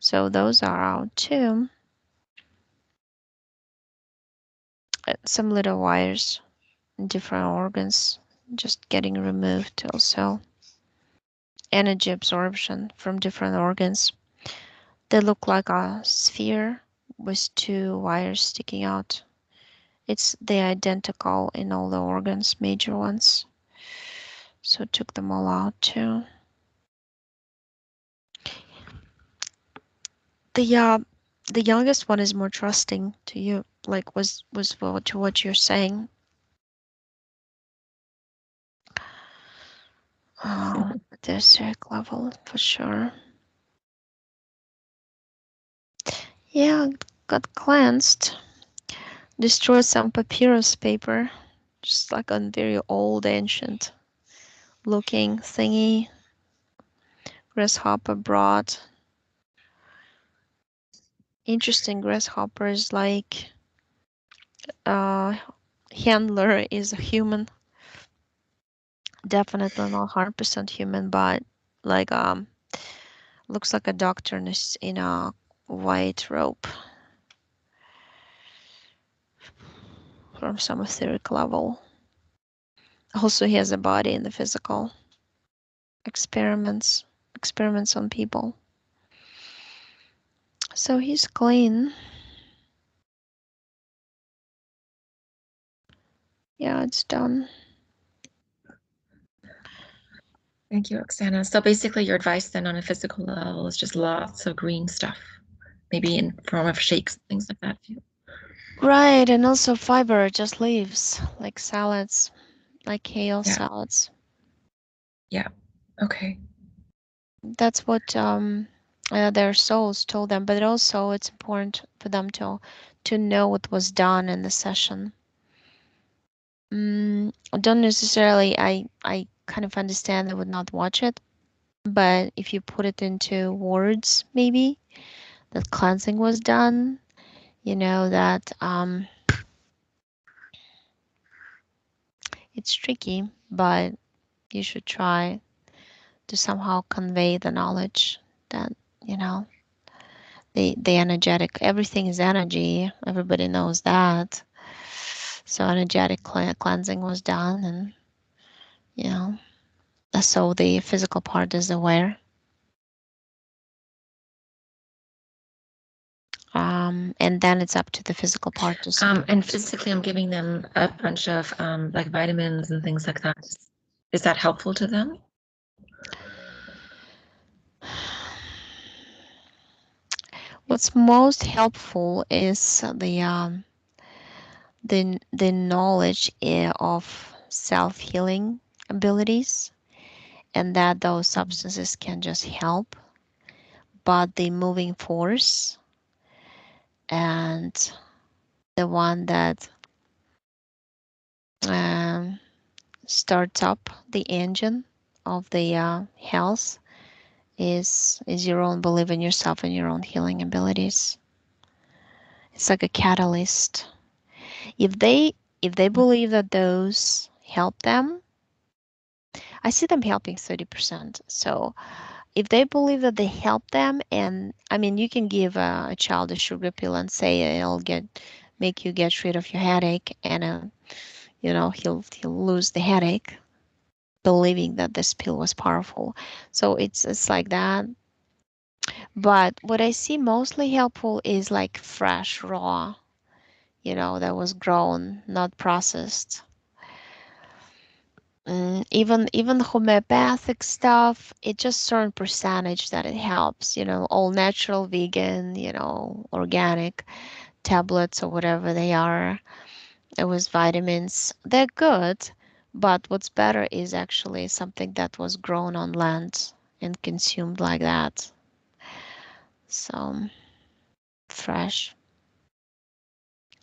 So those are out too. Some little wires in different organs just getting removed also. Energy absorption from different organs. They look like a sphere with 2 wires sticking out. They're identical in all the organs, major ones. So took them all out too. The youngest one is more trusting to you, like was to what you're saying. The etheric level for sure. Yeah, got cleansed. Destroyed some papyrus paper, just like a very old ancient looking thingy. Grasshopper brought. Interesting, grasshoppers like handler is a human. Definitely not 100% human, but like looks like a doctor in a white robe from some etheric level. Also, he has a body in the physical. Experiments on people. So he's clean. Yeah, it's done. Thank you, Oksana. So basically your advice then on a physical level is just lots of green stuff, maybe in form of shakes, things like that too. Right, and also fiber, just leaves, like salads, like kale Yeah. salads. Yeah. Okay. That's what their souls told them, but also it's important for them to know what was done in the session. Don't necessarily, I kind of understand they would not watch it, but if you put it into words, maybe that cleansing was done, you know that it's tricky, but you should try to somehow convey the knowledge that you know the energetic, everything is energy, everybody knows that. So energetic cleansing was done, and you know, so the physical part is aware. And then it's up to the physical part to support. And physically, I'm giving them a bunch of like vitamins and things like that. Is that helpful to them? What's most helpful is the knowledge of self healing abilities, and that those substances can just help, but the moving force and the one that um, starts up the engine of the health is your own belief in yourself and your own healing abilities. It's like a catalyst. If they believe that those help them, I see them helping 30%. So if they believe that they help them, and I mean, you can give a child a sugar pill and say it'll make you get rid of your headache, and he'll lose the headache, believing that this pill was powerful. So it's like that. But what I see mostly helpful is like fresh, raw, that was grown, not processed. Even homeopathic stuff, it just certain percentage that it helps, all natural, vegan, organic tablets or whatever they are. It was vitamins. They're good, but what's better is actually something that was grown on land and consumed like that. So fresh.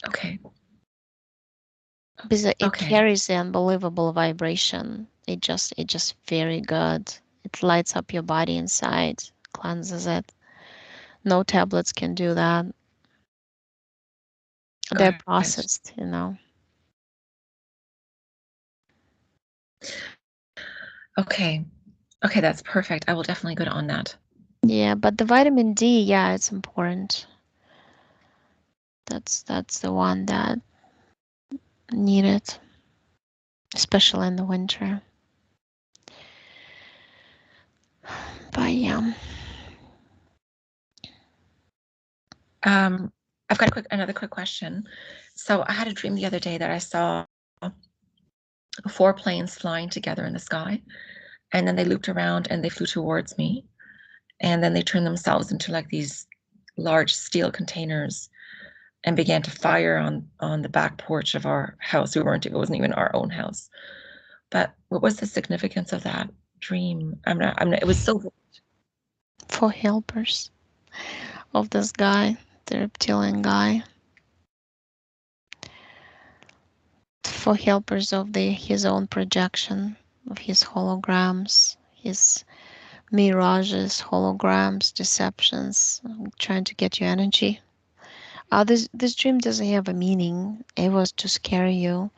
Okay. Because it Okay. carries the unbelievable vibration. It just very good. It lights up your body inside, cleanses it. No tablets can do that. They're Got it. processed. Okay. Okay, that's perfect. I will definitely go on that. Yeah, but the vitamin D, yeah, it's important. That's the one that needed, especially in the winter. But yeah. I've got another quick question. So I had a dream the other day that I saw 4 planes flying together in the sky, and then they looped around and they flew towards me, and then they turned themselves into like these large steel containers and began to fire on the back porch of our house. It wasn't even our own house. But what was the significance of that dream? It was so. For helpers of this guy, the reptilian guy. For helpers of his own projection. of his holograms, his mirages, holograms, deceptions, trying to get your energy. This dream doesn't have a meaning. It was to scare you,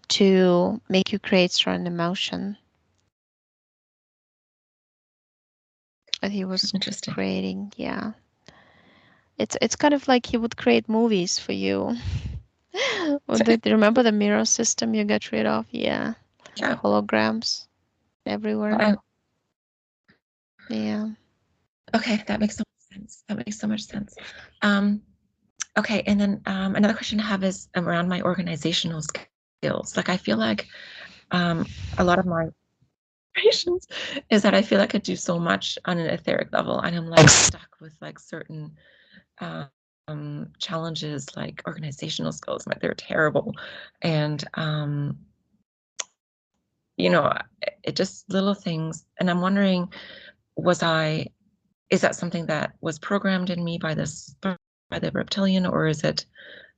to make you create strong emotion that he was Interesting. creating. Yeah, it's kind of like he would create movies for you. Do you remember the mirror system you got rid of? Yeah, Yeah. holograms everywhere. Well, Yeah. okay, that makes so much sense. That makes so much sense. Um, okay, and then another question I have is around my organizational skills. Like I feel like a lot of my frustrations is that I feel like I do so much on an etheric level, and I'm like stuck with like certain challenges, like organizational skills. Like they're terrible, and you know, it just little things. And I'm wondering, was I is that something that was programmed in me by by the reptilian, or is it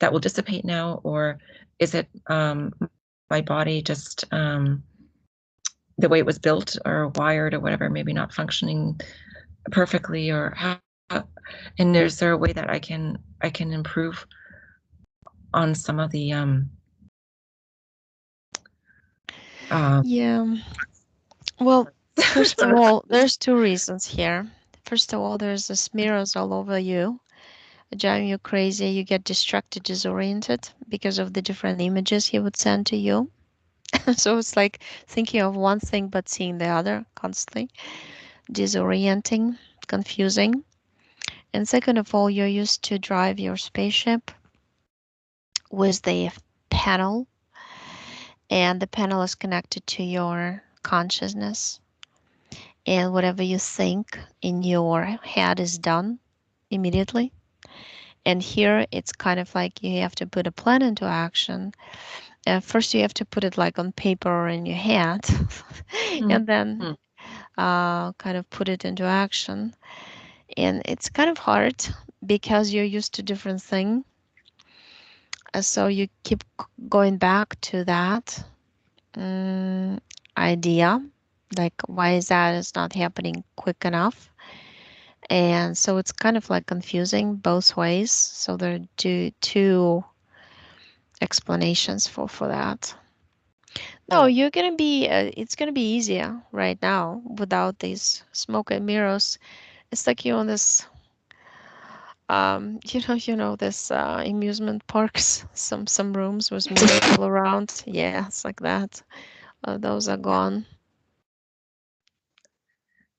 that will dissipate now, or is it my body just the way it was built or wired or whatever, maybe not functioning perfectly, or how, and is there a way that I can improve on some of the um Yeah. Well, first some of of all, there's two reasons here. First of all, there's this mirrors all over you, driving you crazy. You get distracted, disoriented because of the different images he would send to you. So it's like thinking of one thing but seeing the other constantly, disorienting, confusing. And second of all, you're used to drive your spaceship with the panel, and the panel is connected to your consciousness. And whatever you think in your head is done immediately. And here it's kind of like you have to put a plan into action. First, you have to put it like on paper or in your head, Mhm. and then kind of put it into action. And it's kind of hard because you're used to different thing. So you keep going back to that mm, idea, like why is that is not happening quick enough? And so it's kind of like confusing both ways. So there are two explanations for that. No, Yeah. you're gonna be. It's gonna be easier right now without these smoke and mirrors. It's like you're on this. This amusement parks. Some rooms with mirrors all around. Yeah, it's like that. Those are Yeah. gone.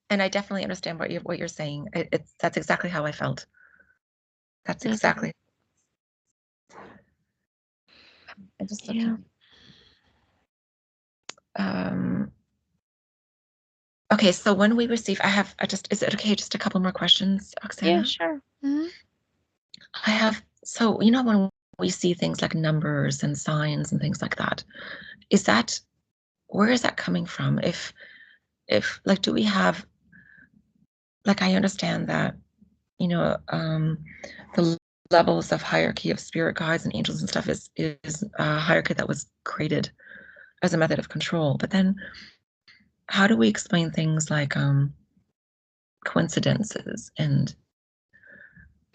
And I definitely understand what you're saying. It's that's exactly how I felt. That's Mhm. exactly. I'm just Yeah. looking. Um, okay, so when we receive, I just, is it okay? Just a couple more questions, Yeah. Oksana? Sure. Hmm. I have, so, when we see things like numbers and signs and things like that, is that, where is that coming from? Like, do we have, like, I understand that, you know, the levels of hierarchy of spirit guides and angels and stuff is a hierarchy that was created as a method of control. But then how do we explain things like coincidences and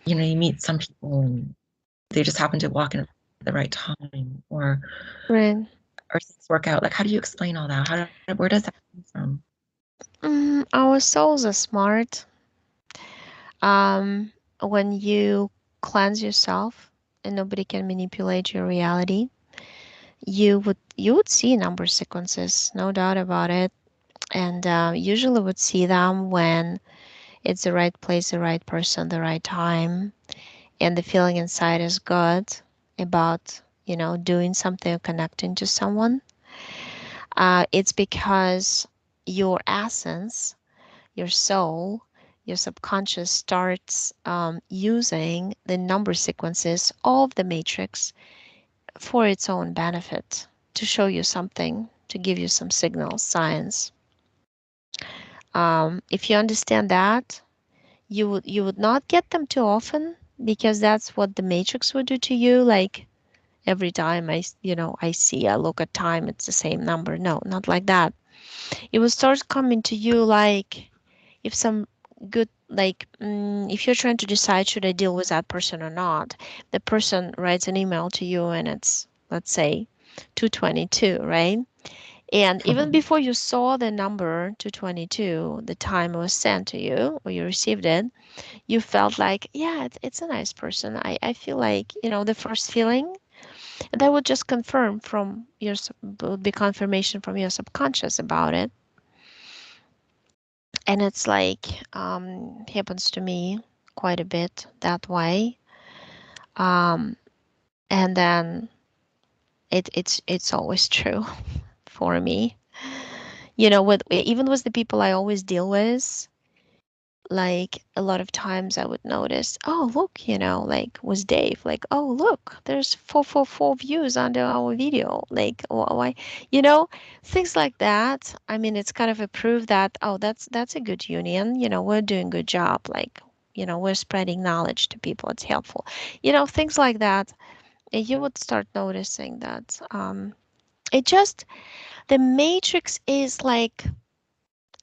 you meet some people and they just happen to walk in at the right time, Right. or things work out. Like, how do you explain all that? Where does that come from? Our souls are smart. Um, when you cleanse yourself and nobody can manipulate your reality, you would see number sequences, no doubt about it. And usually would see them when it's the right place, the right person, the right time, and the feeling inside is good about doing something or connecting to someone. It's because your essence, your soul, your subconscious starts using the number sequences of the matrix for its own benefit, to show you something, to give you some signals, signs. If you understand that, you would not get them too often because that's what the matrix would do to you. Like every time I look at time, it's the same number. No, not like that. It will start coming to you like if some good like if you're trying to decide should I deal with that person or not. The person writes an email to you and it's, let's say, 222, right? And even before you saw the number 222, the time it was sent to you or you received it, you felt like, yeah, it's a nice person. I feel like, the first feeling that would just confirm from your, would be confirmation from your subconscious about it. And it's like, happens to me quite a bit that way. Um, and then it's always true for me. With even with the people I always deal with, like a lot of times I would notice, oh look, like with Dave, like, oh look, there's 444 views under our video, like why, you know, things like that. I mean, it's kind of a proof that, oh, that's a good union, we're doing good job, like, we're spreading knowledge to people, it's helpful, things like that. And you would start noticing that it just, the matrix is like,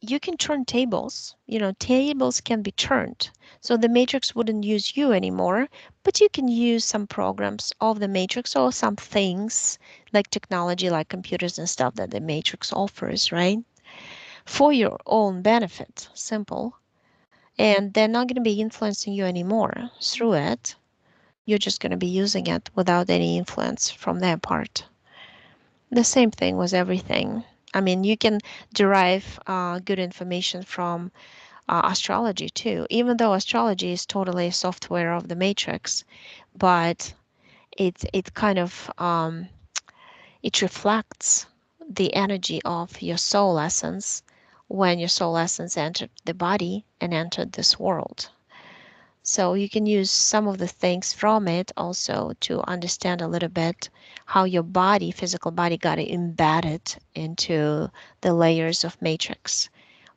you can turn tables. Tables can be turned. So the matrix wouldn't use you anymore, but you can use some programs of the matrix or some things like technology, like computers and stuff that the matrix offers, right? For your own benefit. Simple. And they're not going to be influencing you anymore through it. You're just going to be using it without any influence from their part. The same thing with everything. I mean, you can derive good information from astrology too, even though astrology is totally software of the matrix, but it kind of it reflects the energy of your soul essence when your soul essence entered the body and entered this world. So you can use some of the things from it also to understand a little bit how your body, physical body, got embedded into the layers of matrix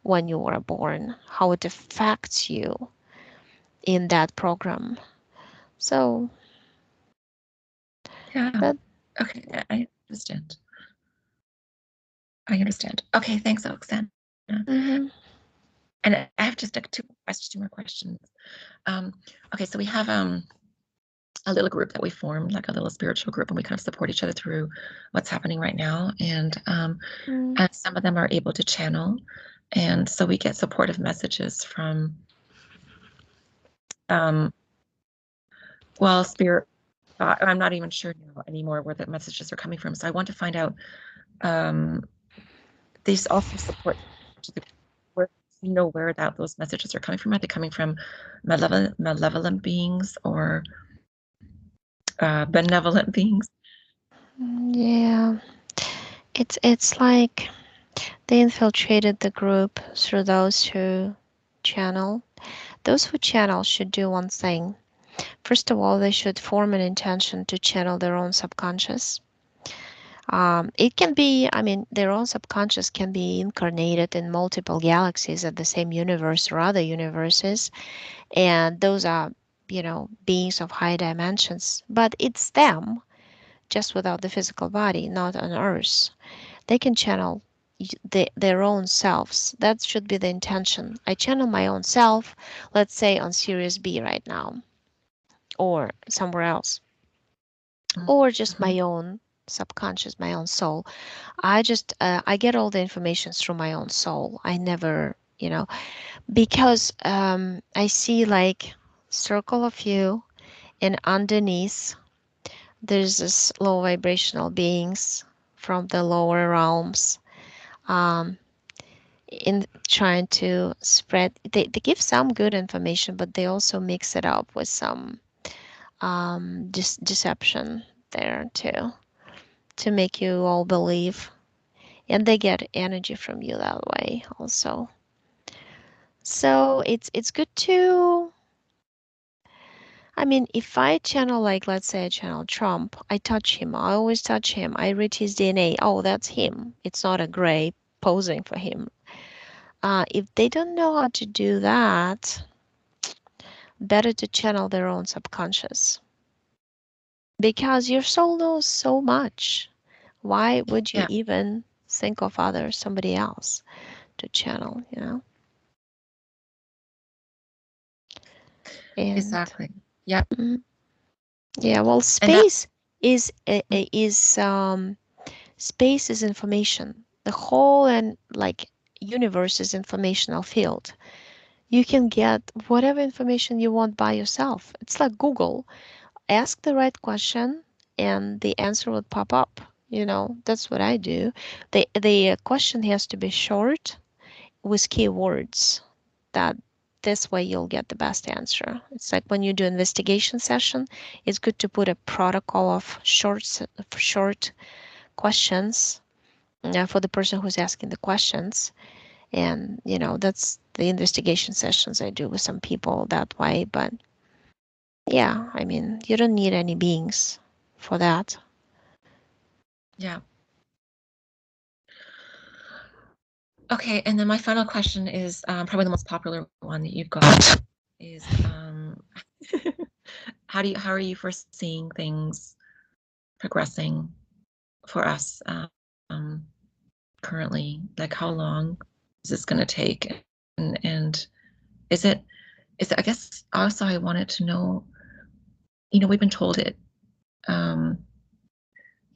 when you were born, how it affects you in that program. So Yeah. that, Okay, I understand. I understand. Okay, thanks, Oksana. mm-hmm, And I have just like two more questions. Okay, so we have a little group that we formed, like a little spiritual group, and we kind of support each other through what's happening right now. And some of them are able to channel, and so we get supportive messages from, um, well, spirit. I'm not even sure now anymore where the messages are coming from. So I want to find out. Um, these also support where you know where that those messages are coming from. Are they coming from malevolent beings or benevolent beings? yeah, it's like they infiltrated the group through those who channel. Those who channel should do one thing. First of all, they should form an intention to channel their own subconscious. It can be, I mean, their own subconscious can be incarnated in multiple galaxies at the same universe or other universes, and those are, beings of high dimensions. But it's them, just without the physical body, not on Earth. They can channel their own selves. That should be the intention. I channel my own self, let's say on Sirius B right now, or somewhere else, or just Mhm. my own subconscious, my own soul. I get all the information through my own soul. I never, because I see like circle of you, and underneath there's this low vibrational beings from the lower realms, um, in trying to spread. They give some good information, but they also mix it up with some deception there too, to make you all believe, and they get energy from you that way also. So it's good to, I mean, if I channel, like, let's say I channel Trump, I touch him, I always touch him, I read his DNA, oh, that's him, it's not a gray posing for him. If they don't know how to do that, better to channel their own subconscious, because your soul knows so much. Why would you Yeah. even think of somebody else to channel, you know. And Exactly. Yep. yeah, well, And that, space is space is information. The whole and like universe is informational field. You can get whatever information you want by yourself. It's like Google. Ask the right question and the answer will pop up. You know, that's what I do. The question has to be short with keywords. That this way you'll get the best answer. It's like when you do investigation session, it's good to put a protocol of short questions for the person who's asking the questions. And you know, that's the investigation sessions I do with some people that way. But yeah, I mean, you don't need any beings for that. yeah. Okay, and then my final question is probably the most popular one that you've got is how are you foreseeing things progressing for us currently? Like how long is this going to take? And is it I guess also I wanted to know, we've been told it um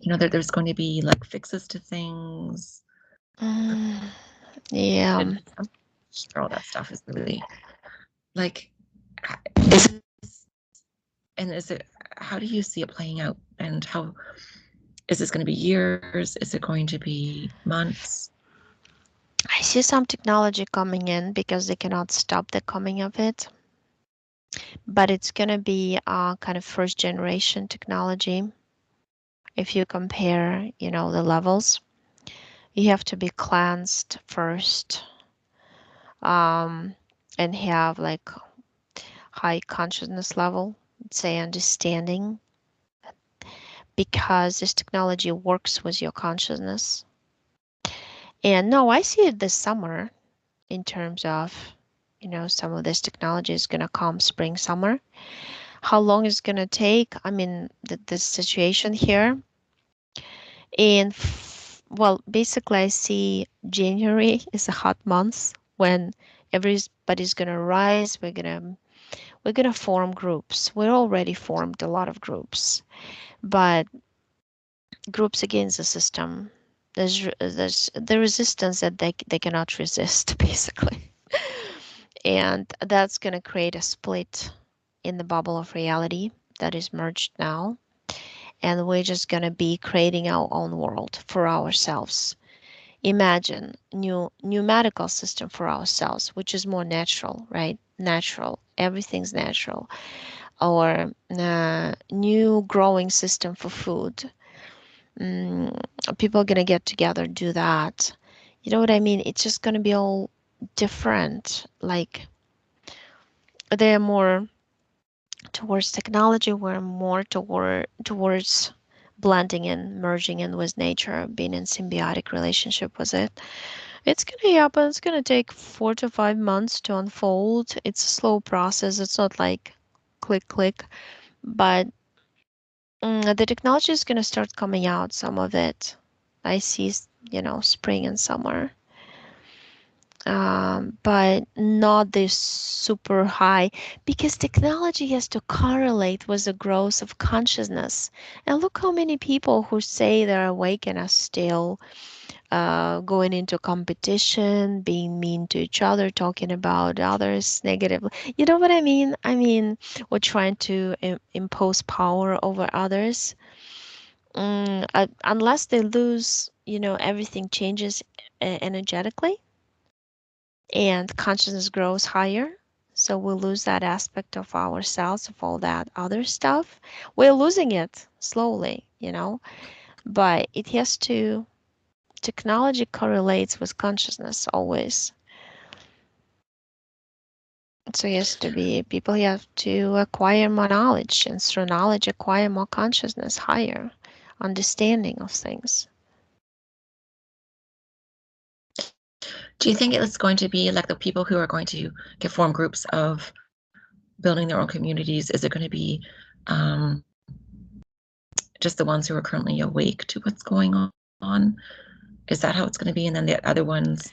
that there's going to be like fixes to things. Mm, yeah. And I'm sure all that stuff is really like is and is it how do you see it playing out, and how is this going to be years, is it going to be months? I see some technology coming in because they cannot stop the coming of it, but it's going to be kind of first generation technology. If you compare, you know, the levels, you have to be cleansed first, um, and have like high consciousness level, say understanding, because this technology works with your consciousness. And no, I see it this summer in terms of, you know, some of this technology is going to come spring, summer. How long is going to take? I mean, the situation here. And well, basically, I see January is a hot month when everybody's going to rise. We're gonna form groups. We're already formed a lot of groups, but groups against the system. There's the resistance that they cannot resist, basically. And that's going to create a split in the bubble of reality that is merged now. And we're just going to be creating our own world for ourselves. Imagine new medical system for ourselves, which is more natural, right? Natural. Everything's natural. Or new growing system for food. Mm, People are going to get together, do that. You know what I mean? It's just going to be all different. Like they're more towards technology, we're more towards blending in, merging in with nature, being in symbiotic relationship with it. It's gonna happen. It's gonna take 4 to 5 months to unfold. It's a slow process. It's not like click click, but the technology is gonna start coming out. Some of it, I see, you know, spring and summer. But not this super high because technology has to correlate with the growth of consciousness. And look how many people who say they're awake and are still going into competition, being mean to each other, talking about others negatively. You know what I mean? I mean, we're trying to impose power over others. Unless they lose, you know, everything changes energetically and consciousness grows higher. So we lose that aspect of ourselves, of all that other stuff. We're losing it slowly, you know, but it has to, technology correlates with consciousness always. So it has to be, people have to acquire more knowledge, and through knowledge, acquire more consciousness, higher understanding of things. Do you think it's going to be like the people who are going to get form groups of building their own communities? Is it going to be just the ones who are currently awake to what's going on? Is that how it's going to be? And then the other ones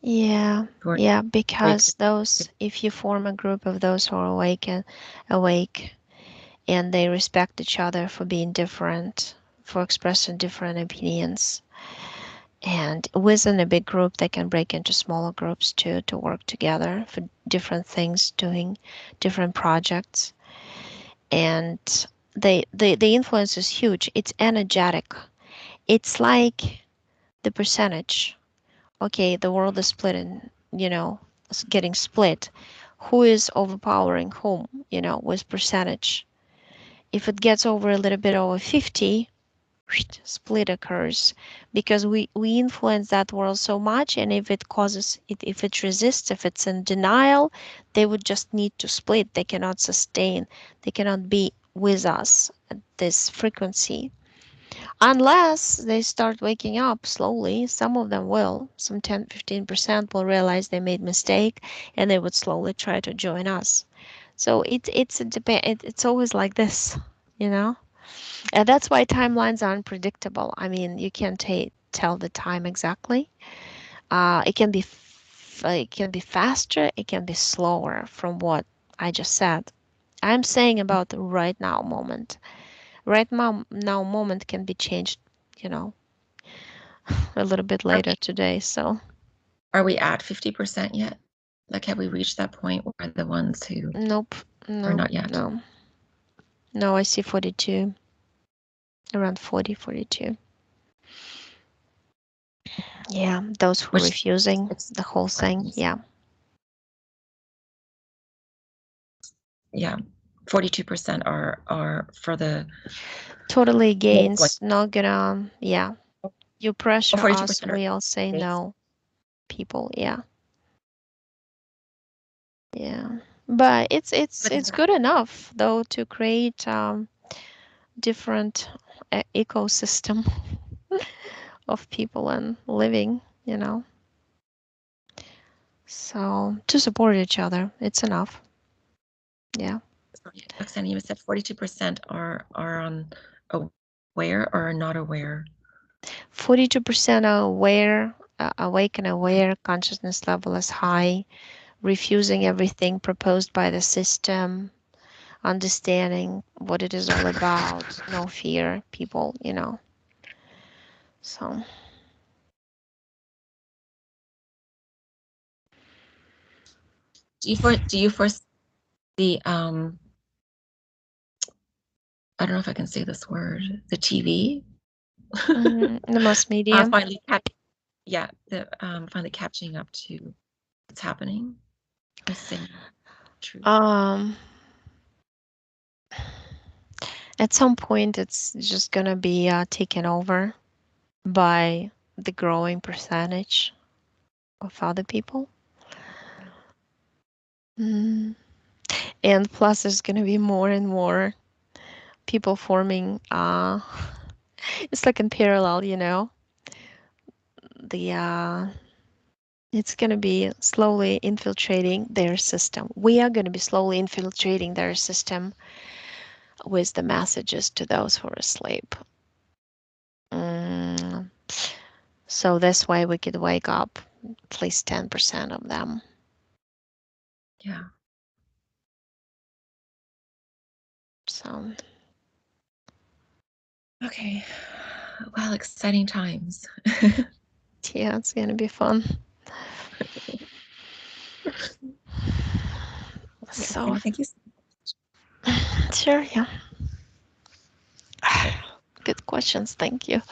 Yeah, who are yeah, awake. because those, if you form a group of those who are awake, and they respect each other for being different, for expressing different opinions, and within a big group, they can break into smaller groups too to work together for different things, doing different projects, and the influence is huge. It's energetic. It's like the percentage. Okay, the world is split in, getting split. Who is overpowering whom, with percentage? If it gets over a little bit over 50, split occurs because we influence that world so much, and if it causes it, if it resists, if it's in denial, they would just need to split. They cannot sustain, they cannot be with us at this frequency unless they start waking up slowly. Some of them will, some 10-15% will realize they made mistake, and they would slowly try to join us. So it's always like this, you know and that's why timelines are unpredictable. I mean, you can't tell the time exactly. It can be faster, it can be slower from what I just said. I'm saying about the right now moment. Now moment can be changed, you know, a little bit Are later today. So are we at 50% yet? Like, have we reached that point where the ones who nope, are no, not yet? no, no. I see 42, around 40, 42. Yeah, those who are Which refusing it's the whole thing. Yeah, yeah, 42% are for the totally whole, like, against. Not gonna. Yeah, you oh, pressure us, 42% are we all say against. no. People, yeah, yeah. But it's What is it's that? good enough though to create different ecosystem of people and living, So to support each other, it's enough. Yeah. Sorry, Oksana, you said 42% are on aware or not aware. 42% are aware, awake and aware, consciousness level is high, refusing everything proposed by the system, understanding what it is all about, no fear, people. So, Do you foresee the I don't know if I can say this word, the TV the mass media. finally yeah, the finally catching up to what's happening or saying truth. Um, at some point, it's just gonna be taken over by the growing percentage of other people. Mm. And plus, there's gonna be more and more people forming. It's like in parallel, the it's going to be slowly infiltrating their system. We are going to be slowly infiltrating their system with the messages to those who are asleep. Mm. So this way we could wake up at least 10% of them. Yeah. So, Okay. Well, exciting times. yeah, it's going to be fun. Okay, So, Oksana, thank you. sure, yeah. Okay. Good questions. Thank you.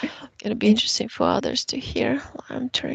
Going to be Thank interesting for others to hear. I'm turning